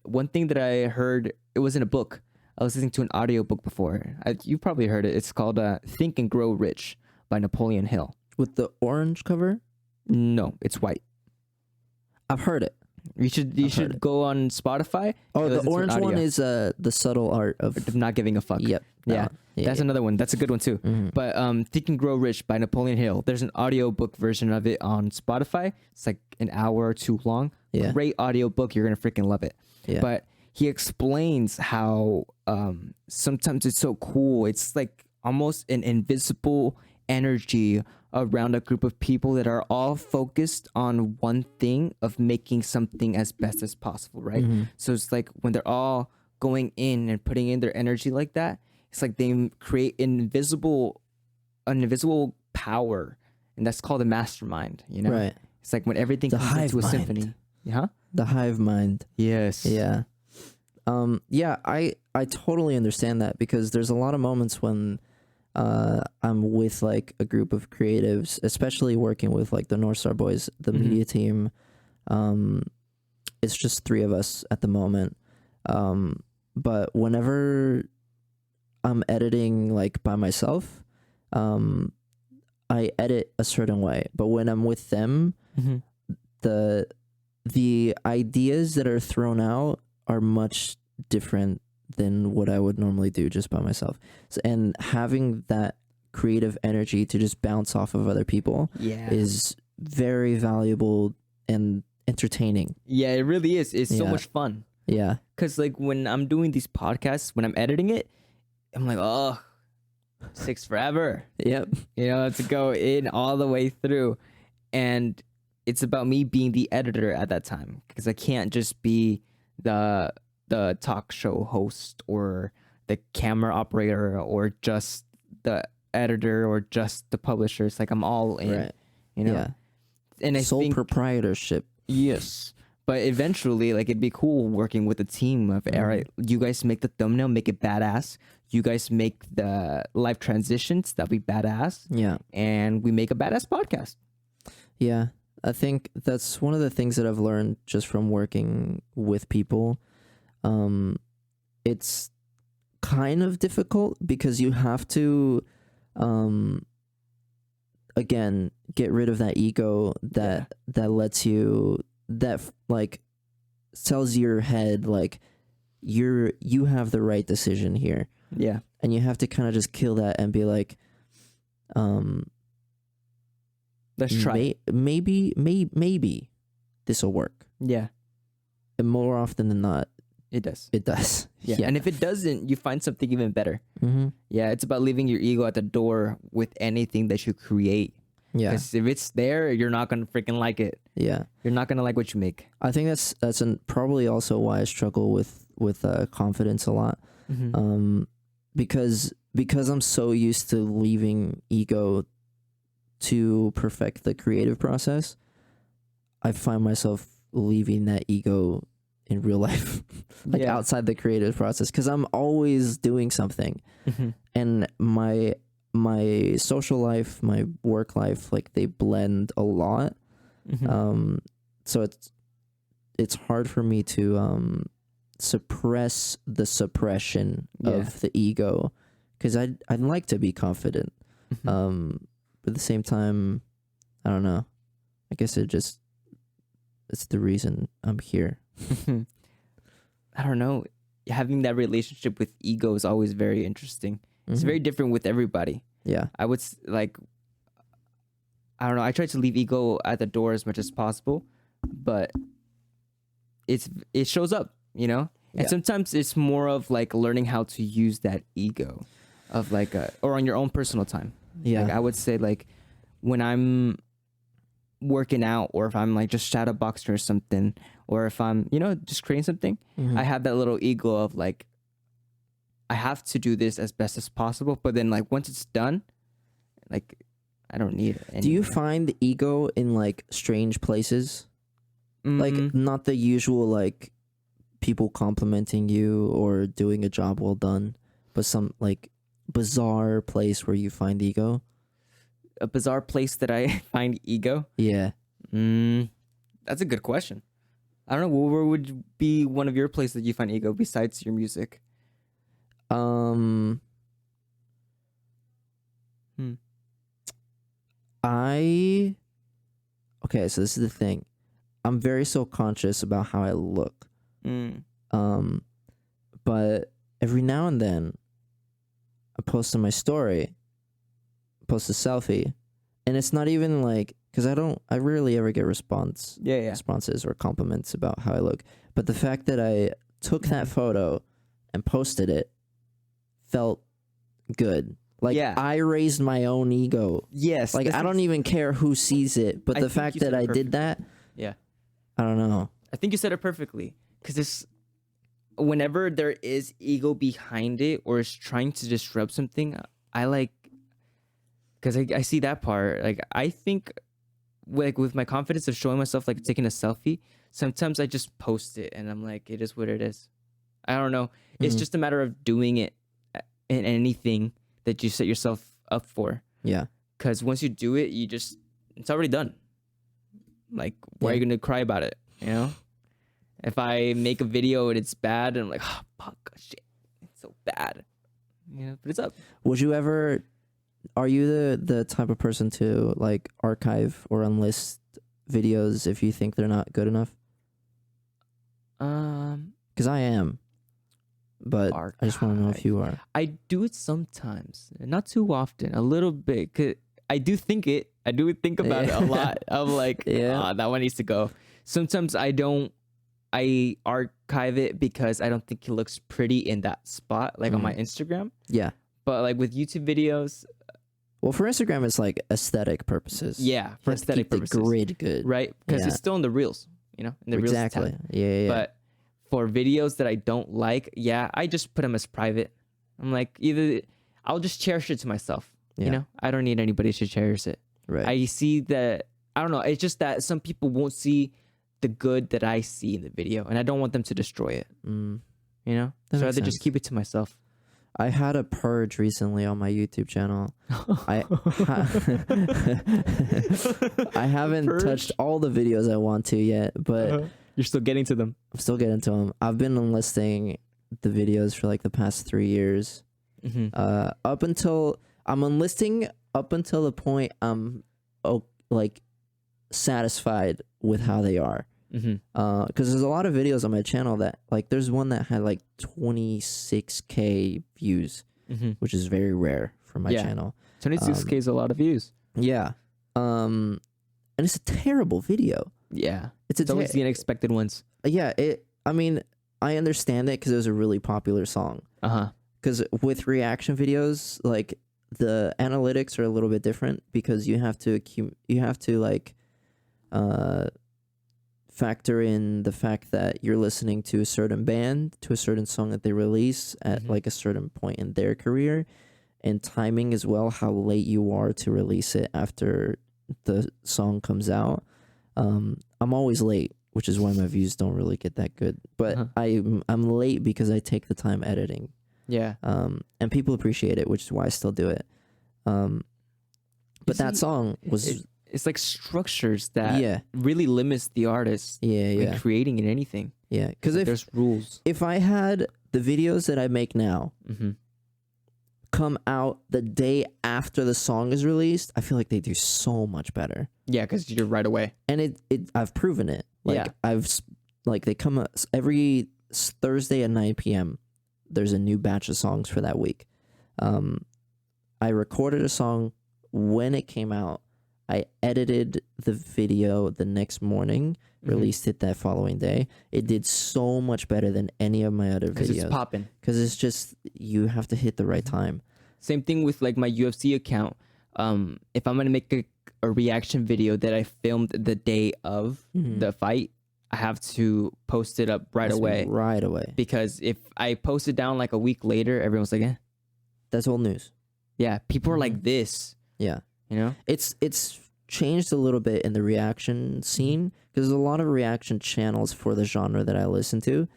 Speaker 2: one thing that I heard, it was in a book. I was listening to an audiobook before. You probably heard it. It's called Think and Grow Rich by Napoleon Hill.
Speaker 3: With the orange cover?
Speaker 2: No, it's white.
Speaker 3: I've heard it.
Speaker 2: You should go on Spotify.
Speaker 3: Oh, the orange one is the subtle art of
Speaker 2: not giving a fuck.
Speaker 3: Yep.
Speaker 2: That's another one. That's a good one too. But Think and Grow Rich by Napoleon Hill. There's an audiobook version of it on Spotify. It's like an hour or two long.
Speaker 3: Yeah.
Speaker 2: Great audiobook. You're gonna freaking love it.
Speaker 3: Yeah.
Speaker 2: But he explains how sometimes it's so cool. It's like almost an invisible energy around a group of people that are all focused on one thing of making something as best as possible, right? So it's like when they're all going in and putting in their energy like that, it's like they create an invisible power, and that's called a mastermind, you know?
Speaker 3: Right.
Speaker 2: It's like when everything
Speaker 3: The
Speaker 2: comes
Speaker 3: hive
Speaker 2: into a
Speaker 3: mind.
Speaker 2: symphony. Yeah?
Speaker 3: The hive mind.
Speaker 2: Yes.
Speaker 3: Yeah. I totally understand that, because there's a lot of moments when I'm with like a group of creatives, especially working with like the North Star Boys, the media team. It's just 3 of us at the moment. But whenever I'm editing like by myself, I edit a certain way. But when I'm with them, the ideas that are thrown out are much different than what I would normally do just by myself. And having that creative energy to just bounce off of other people is very valuable, and entertaining.
Speaker 2: Yeah, it really is. It's so
Speaker 3: Yeah.
Speaker 2: much fun.
Speaker 3: Yeah.
Speaker 2: Cause like when I'm doing these podcasts, when I'm editing it, I'm like, oh, six forever.
Speaker 3: Yep.
Speaker 2: You know, to go in all the way through. And it's about me being the editor at that time. Because I can't just be the talk show host or the camera operator or just the editor or just the publisher. It's like I'm all in.
Speaker 3: Right.
Speaker 2: You know?
Speaker 3: Yeah.
Speaker 2: And I
Speaker 3: Sole
Speaker 2: think
Speaker 3: proprietorship.
Speaker 2: yes. But eventually, like, it'd be cool working with a team of, all right, you guys make the thumbnail, make it badass. You guys make the live transitions, that'll be badass.
Speaker 3: Yeah.
Speaker 2: And we make a badass podcast.
Speaker 3: Yeah. I think that's one of the things that I've learned just from working with people. It's kind of difficult because you have to, again, get rid of that ego that lets you, like tells your head like you have the right decision here.
Speaker 2: Yeah.
Speaker 3: And you have to kind of just kill that and be like,
Speaker 2: Let's try.
Speaker 3: maybe this will work.
Speaker 2: Yeah.
Speaker 3: And more often than not,
Speaker 2: It does.
Speaker 3: it does.
Speaker 2: Yeah. And if it doesn't, you find something even better.
Speaker 3: Mm-hmm.
Speaker 2: Yeah. It's about leaving your ego at the door with anything that you create.
Speaker 3: Yeah.
Speaker 2: Because if it's there, you're not going to freaking like it.
Speaker 3: Yeah.
Speaker 2: You're not going to like what you make.
Speaker 3: I think that's probably also why I struggle with confidence a lot. Because I'm so used to leaving ego to perfect the creative process, I find myself leaving that ego in real life, like
Speaker 2: Yeah.
Speaker 3: outside the creative process, because I'm always doing something. And my social life, my work life, like they blend a lot. So it's hard for me to suppress the suppression of the ego, because I'd like to be confident. But at the same time, I don't know. I guess it's the reason I'm here.
Speaker 2: I don't know. Having that relationship with ego is always very interesting. It's very different with everybody.
Speaker 3: Yeah.
Speaker 2: I would like, I don't know. I try to leave ego at the door as much as possible, but it shows up, you know. And
Speaker 3: Yeah.
Speaker 2: sometimes it's more of like learning how to use that ego, of like, or on your own personal time.
Speaker 3: Yeah.
Speaker 2: Like I would say, like when I'm working out, or if I'm like just shadow boxing or something, or if I'm, you know, just creating something, I have that little ego of like, I have to do this as best as possible. But then like once it's done, like I don't need it anymore.
Speaker 3: Do you find the ego in like strange places? Like not the usual like people complimenting you or doing a job well done, but some like bizarre place where you find ego?
Speaker 2: A bizarre place that I find ego?
Speaker 3: Yeah.
Speaker 2: That's a good question. I don't know. Where would be one of your places that you find ego besides your music?
Speaker 3: Okay, so this is the thing. I'm very self-conscious about how I look. But every now and then I post on my story, post a selfie, and it's not even like, because I rarely ever get responses or compliments about how I look. But the fact that I took that photo and posted it felt good. Like I raised my own ego.
Speaker 2: Yes.
Speaker 3: Like I don't even care who sees it, but the fact that I did that, I don't know.
Speaker 2: I think you said it perfectly. Because it's whenever there is ego behind it or is trying to disrupt something, I like, because I see that part. Like I think like with my confidence of showing myself, like taking a selfie, sometimes I just post it and I'm like, it is what it is. I don't know. It's just a matter of doing it in anything that you set yourself up for.
Speaker 3: Yeah.
Speaker 2: Because once you do it, it's already done. Like, why are you going to cry about it? You know? If I make a video and it's bad and I'm like, oh, fuck, shit, it's so bad. You know, but it's up.
Speaker 3: Are you the type of person to like archive or unlist videos if you think they're not good enough? Because I am. But
Speaker 2: archive.
Speaker 3: I just want to know if you are.
Speaker 2: I do it sometimes, not too often, a little bit. 'Cause I do think about it a lot. I'm like, that one needs to go. sometimes I archive it because I don't think it looks pretty in that spot, like on my Instagram.
Speaker 3: Yeah.
Speaker 2: But like with YouTube videos,
Speaker 3: Well, for Instagram, it's like aesthetic purposes.
Speaker 2: yeah, for
Speaker 3: You have to
Speaker 2: aesthetic
Speaker 3: keep the
Speaker 2: purposes,
Speaker 3: grid good.
Speaker 2: right? Because
Speaker 3: Yeah.
Speaker 2: it's still in the reels, you know, in the reels
Speaker 3: Exactly.
Speaker 2: tab.
Speaker 3: Yeah.
Speaker 2: But for videos that I don't like, yeah, I just put them as private. I'm like, either I'll just cherish it to myself.
Speaker 3: Yeah.
Speaker 2: You know, I don't need anybody to cherish it.
Speaker 3: Right.
Speaker 2: I see that, I don't know, it's just that some people won't see the good that I see in the video, and I don't want them to destroy it. You know,
Speaker 3: That
Speaker 2: so I'd
Speaker 3: makes
Speaker 2: rather just
Speaker 3: sense.
Speaker 2: keep it to myself.
Speaker 3: I had a purge recently on my YouTube channel. I haven't
Speaker 2: Purge?
Speaker 3: touched all the videos I want to yet, but
Speaker 2: You're still getting to them.
Speaker 3: I'm still getting to them. I've been enlisting the videos for like the past 3 years. Up until I'm enlisting up until the point I'm like satisfied with how they are. Because there's a lot of videos on my channel that like there's one that had like 26K views, which is very rare for my channel.
Speaker 2: 26K is a lot of views.
Speaker 3: Yeah. And it's a terrible video.
Speaker 2: Yeah,
Speaker 3: It's
Speaker 2: always the unexpected ones.
Speaker 3: Yeah, I mean, I understand it because it was a really popular song. Because with reaction videos, like the analytics are a little bit different because you have to like factor in the fact that you're listening to a certain band, to a certain song that they release at like a certain point in their career, and timing as well, how late you are to release it after the song comes out. I'm always late, which is why my views don't really get that good. But I'm late because I take the time editing.
Speaker 2: Yeah.
Speaker 3: And people appreciate it, which is why I still do it. But that song was
Speaker 2: It's like structures that really limits the artist in creating in anything.
Speaker 3: Yeah, because
Speaker 2: Like there's rules.
Speaker 3: if I had the videos that I make now come out the day after the song is released, I feel like they do so much better.
Speaker 2: Yeah, because you're right away.
Speaker 3: And I've proven it. Like they come out every Thursday at 9 p.m. There's a new batch of songs for that week. I recorded a song when it came out. I edited the video the next morning, released it that following day. It did so much better than any of my other videos.
Speaker 2: Because it's popping.
Speaker 3: Because it's just, you have to hit the right time.
Speaker 2: Same thing with like my UFC account. If I'm going to make a reaction video that I filmed the day of the fight, I have to post it up right away.
Speaker 3: Right away.
Speaker 2: Because if I post it down like a week later, everyone's like, eh.
Speaker 3: That's old news.
Speaker 2: Yeah, people are like this.
Speaker 3: Yeah.
Speaker 2: You know?
Speaker 3: It's changed a little bit in the reaction scene because there's a lot of reaction channels for the genre that I listen to.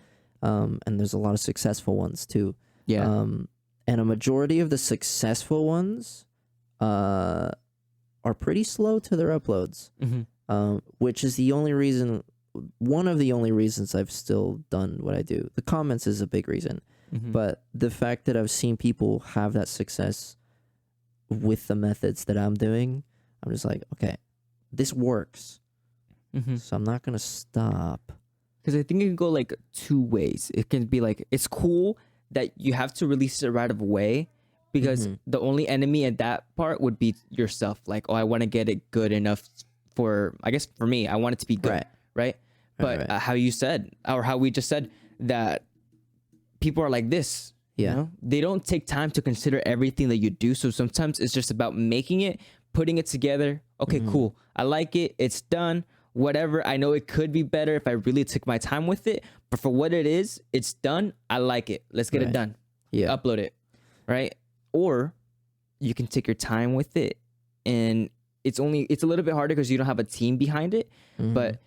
Speaker 3: And there's a lot of successful ones too.
Speaker 2: Yeah.
Speaker 3: And a majority of the successful ones are pretty slow to their uploads, which is one of the only reasons I've still done what I do. The comments is a big reason. But the fact that I've seen people have that success with the methods that I'm doing, I'm just like, okay, this works. So I'm not going to stop.
Speaker 2: Because I think it can go like two ways. It can be like, it's cool that you have to release it right away because the only enemy at that part would be yourself. Like, oh, I want to get it good enough for, I guess for me, I want it to be good. Right? But how you said, or how we just said that people are like this.
Speaker 3: Yeah.
Speaker 2: You know? They don't take time to consider everything that you do. So sometimes it's just about making it, putting it together. Okay, cool. I like it. It's done. Whatever. I know it could be better if I really took my time with it. But for what it is, it's done. I like it. Let's get it done.
Speaker 3: Yeah.
Speaker 2: Upload it. Right? Or you can take your time with it. And it's a little bit harder because you don't have a team behind it. But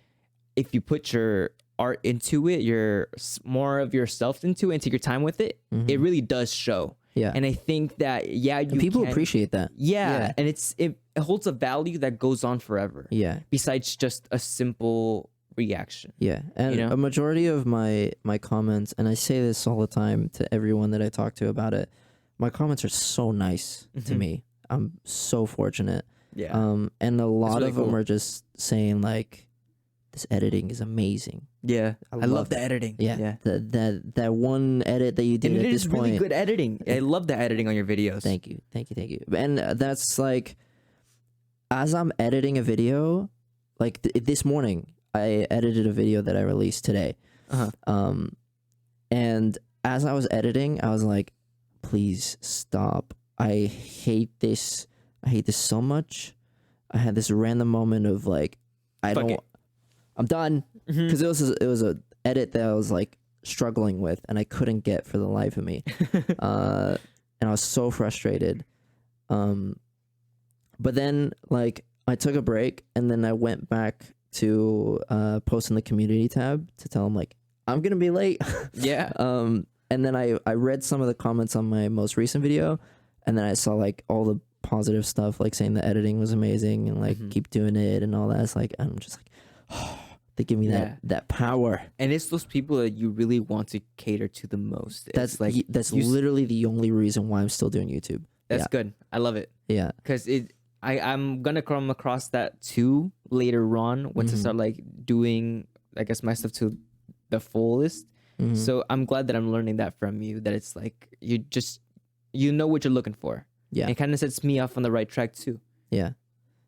Speaker 2: if you put your art into it, more of yourself into it and take your time with it, it really does show. Yeah. And I think that,
Speaker 3: people appreciate that.
Speaker 2: Yeah. And it holds a value that goes on forever.
Speaker 3: Yeah.
Speaker 2: Besides just a simple reaction.
Speaker 3: Yeah. And a majority of my comments, and I say this all the time to everyone that I talk to about it, my comments are so nice to me. I'm so fortunate.
Speaker 2: Yeah.
Speaker 3: And a lot
Speaker 2: really
Speaker 3: of them are just saying like, this editing is amazing. Yeah,
Speaker 2: I love the editing.
Speaker 3: Yeah. That one edit that you did
Speaker 2: and
Speaker 3: at
Speaker 2: it
Speaker 3: this
Speaker 2: is
Speaker 3: point.
Speaker 2: really good editing. I love the editing on your videos.
Speaker 3: Thank you. And that's like, as I'm editing a video, like this morning, I edited a video that I released today. And as I was editing, I was like, please stop. I hate this. I hate this so much. I had this random moment of like, I'm done. Because it was a edit that I was like struggling with and I couldn't get for the life of me. And I was so frustrated. But then like I took a break and then I went back to post in the community tab to tell them like, I'm going to be late.
Speaker 2: Yeah.
Speaker 3: And then I read some of the comments on my most recent video, and then I saw like all the positive stuff, like saying the editing was amazing and like keep doing it and all that. It's like, I'm just like, oh, they give me that power.
Speaker 2: And it's those people that you really want to cater to the most.
Speaker 3: That's like that's literally the only reason why I'm still doing YouTube.
Speaker 2: That's good. I love it.
Speaker 3: Yeah,
Speaker 2: because I'm gonna come across that too later on once I start like doing, I guess, my stuff to the fullest. So I'm glad that I'm learning that from you, that it's like you know what you're looking for.
Speaker 3: Yeah,
Speaker 2: it kind of sets me off on the right track too.
Speaker 3: Yeah,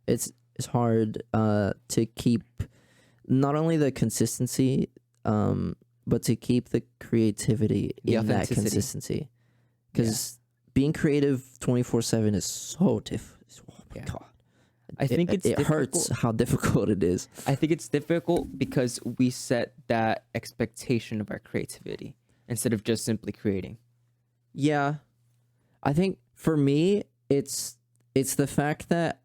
Speaker 3: it's hard to keep not only the consistency, but to keep the creativity in that consistency. Because being creative 24/7 is so difficult. Oh my god.
Speaker 2: I think it
Speaker 3: hurts how difficult it is.
Speaker 2: I think it's difficult because we set that expectation of our creativity instead of just simply creating.
Speaker 3: Yeah. I think for me, it's the fact that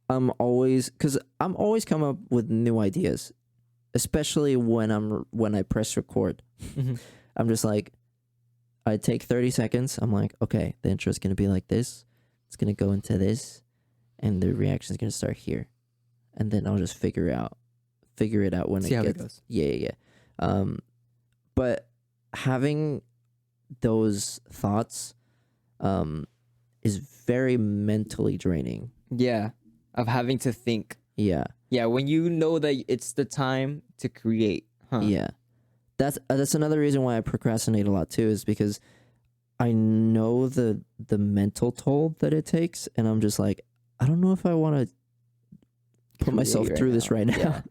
Speaker 3: I'm always come up with new ideas, especially when I press record. I'm just like, I take 30 seconds. I'm like, okay, the intro is going to be like this. It's going to go into this. And the reaction is going to start here. And then I'll just figure it out when it goes. Yeah. But having those thoughts is very mentally draining.
Speaker 2: Yeah. Of having to think.
Speaker 3: Yeah.
Speaker 2: Yeah, when you know that it's the time to create.
Speaker 3: Yeah. That's another reason why I procrastinate a lot too, is because I know the mental toll that it takes, and I'm just like, I don't know if I want to put myself through this right now.
Speaker 2: Yeah.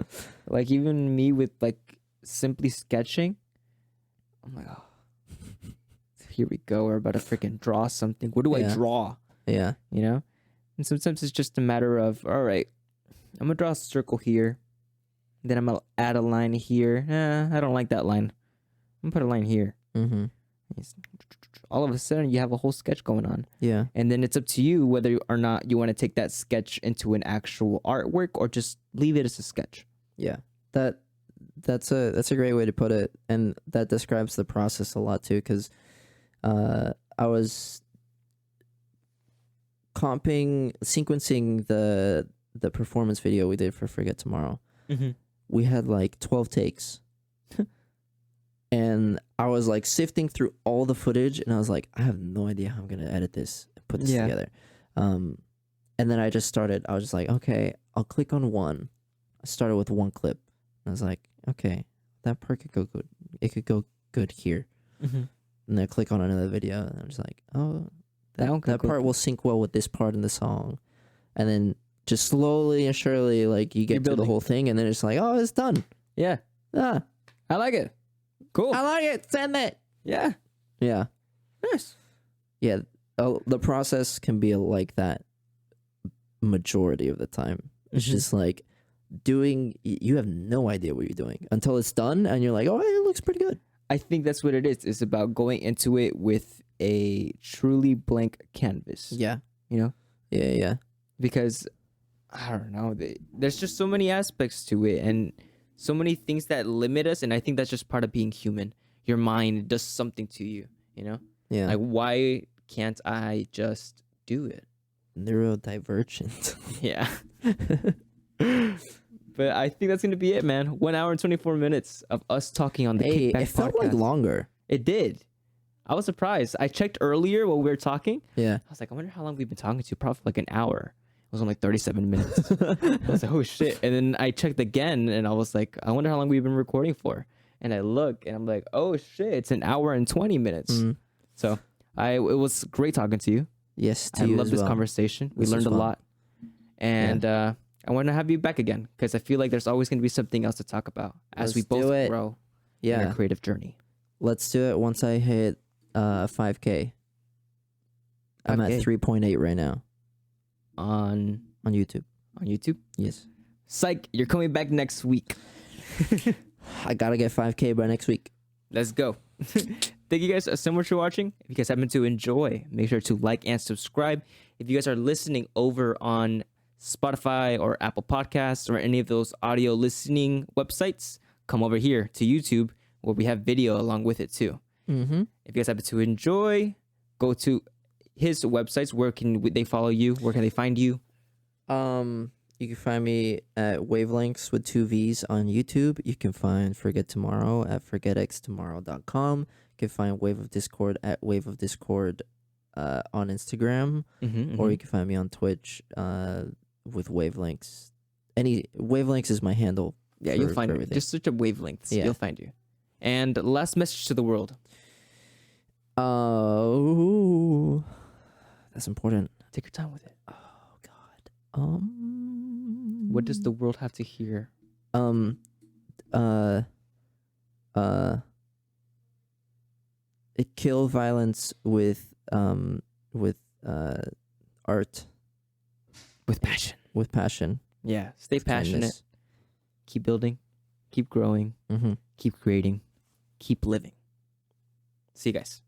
Speaker 2: Like even me with like simply sketching, I'm like, oh, here we go. We're about to freaking draw something. What do I draw?
Speaker 3: Yeah.
Speaker 2: You know? And sometimes it's just a matter of, all right, I'm going to draw a circle here. Then I'm going to add a line here. I don't like that line. I'm going to put a line here. All of a sudden, you have a whole sketch going on. Yeah. And then it's up to you whether or not you want to take that sketch into an actual artwork or just leave it as a sketch.
Speaker 3: Yeah. That's a great way to put it. And that describes the process a lot too, because I was sequencing the performance video we did for Forget Tomorrow. We had like 12 takes. And I was like sifting through all the footage, and I was like, I have no idea how I'm gonna edit this and put this together. And then I just started. I was just like, okay, I'll click on one. I started with one clip. And I was like, okay, that part could go good. It could go good here. And then I click on another video, and I'm just like, oh, that part will sync well with this part in the song. And then just slowly and surely, like you get to the whole thing, and then it's like, oh, it's done.
Speaker 2: Yeah. I like it. Cool.
Speaker 3: I like it. Send it.
Speaker 2: Yeah.
Speaker 3: Yeah.
Speaker 2: Nice.
Speaker 3: Yeah. The process can be like that majority of the time. It's just like you have no idea what you're doing until it's done, and you're like, oh, it looks pretty good.
Speaker 2: I think that's what it is. It's about going into it with a truly blank canvas.
Speaker 3: Yeah.
Speaker 2: You know?
Speaker 3: Yeah.
Speaker 2: Because, I don't know, there's just so many aspects to it, and so many things that limit us, and I think that's just part of being human. Your mind does something to you, you know?
Speaker 3: Yeah.
Speaker 2: Like, why can't I just do it?
Speaker 3: Neurodivergent.
Speaker 2: Yeah. But I think that's going to be it, man. 1 hour and 24 minutes of us talking on the Kickback podcast.
Speaker 3: It felt like longer.
Speaker 2: It did. I was surprised. I checked earlier while we were talking.
Speaker 3: Yeah.
Speaker 2: I was like, I wonder how long we've been talking to. Probably like an hour. It was only like 37 minutes. I was like, oh shit. And then I checked again, and I was like, I wonder how long we've been recording for. And I look, and I'm like, oh shit, it's an hour and 20 minutes. So it was great talking to you.
Speaker 3: Yes,
Speaker 2: I love this conversation. We learned a lot. And I I want to have you back again because I feel like there's always going to be something else to talk about as we
Speaker 3: Let's do
Speaker 2: both
Speaker 3: it.
Speaker 2: grow in
Speaker 3: Yeah.
Speaker 2: our creative journey.
Speaker 3: Let's do it once I hit 5K. I'm at
Speaker 2: 5K.
Speaker 3: 3.8 right now
Speaker 2: On
Speaker 3: on YouTube.
Speaker 2: YouTube.
Speaker 3: Yes.
Speaker 2: Psych, you're coming back next week.
Speaker 3: I gotta get 5K by next week.
Speaker 2: Let's go. Thank you guys so much for watching. If you guys happen to enjoy, make sure to like and subscribe. If you guys are listening over on Spotify or Apple Podcasts or any of those audio listening websites, come over here to YouTube where we have video along with it too.
Speaker 3: Mm-hmm.
Speaker 2: If you guys happen to enjoy, go to his websites. Where can they follow you? Where can they find you?
Speaker 3: You can find me at Wavelengths with 2 V's on YouTube. You can find Forget Tomorrow at forgetxtomorrow.com. You can find Wave of Discord at Wave of Discord on Instagram. Or you can find me on Twitch with Wavelengths. Wavelengths is my handle.
Speaker 2: Yeah,
Speaker 3: for-
Speaker 2: you'll find
Speaker 3: for
Speaker 2: it.
Speaker 3: everything.
Speaker 2: Just search up Wavelengths.
Speaker 3: Yeah.
Speaker 2: You'll find you. And last message to the world.
Speaker 3: Oh, that's important.
Speaker 2: Take your time with it.
Speaker 3: Oh God.
Speaker 2: What does the world have to hear?
Speaker 3: Kill violence with art,
Speaker 2: With passion.
Speaker 3: with passion.
Speaker 2: Yeah. Stay passionate. Keep building. Keep growing.
Speaker 3: Mm-hmm.
Speaker 2: Keep creating. Keep living. See you guys.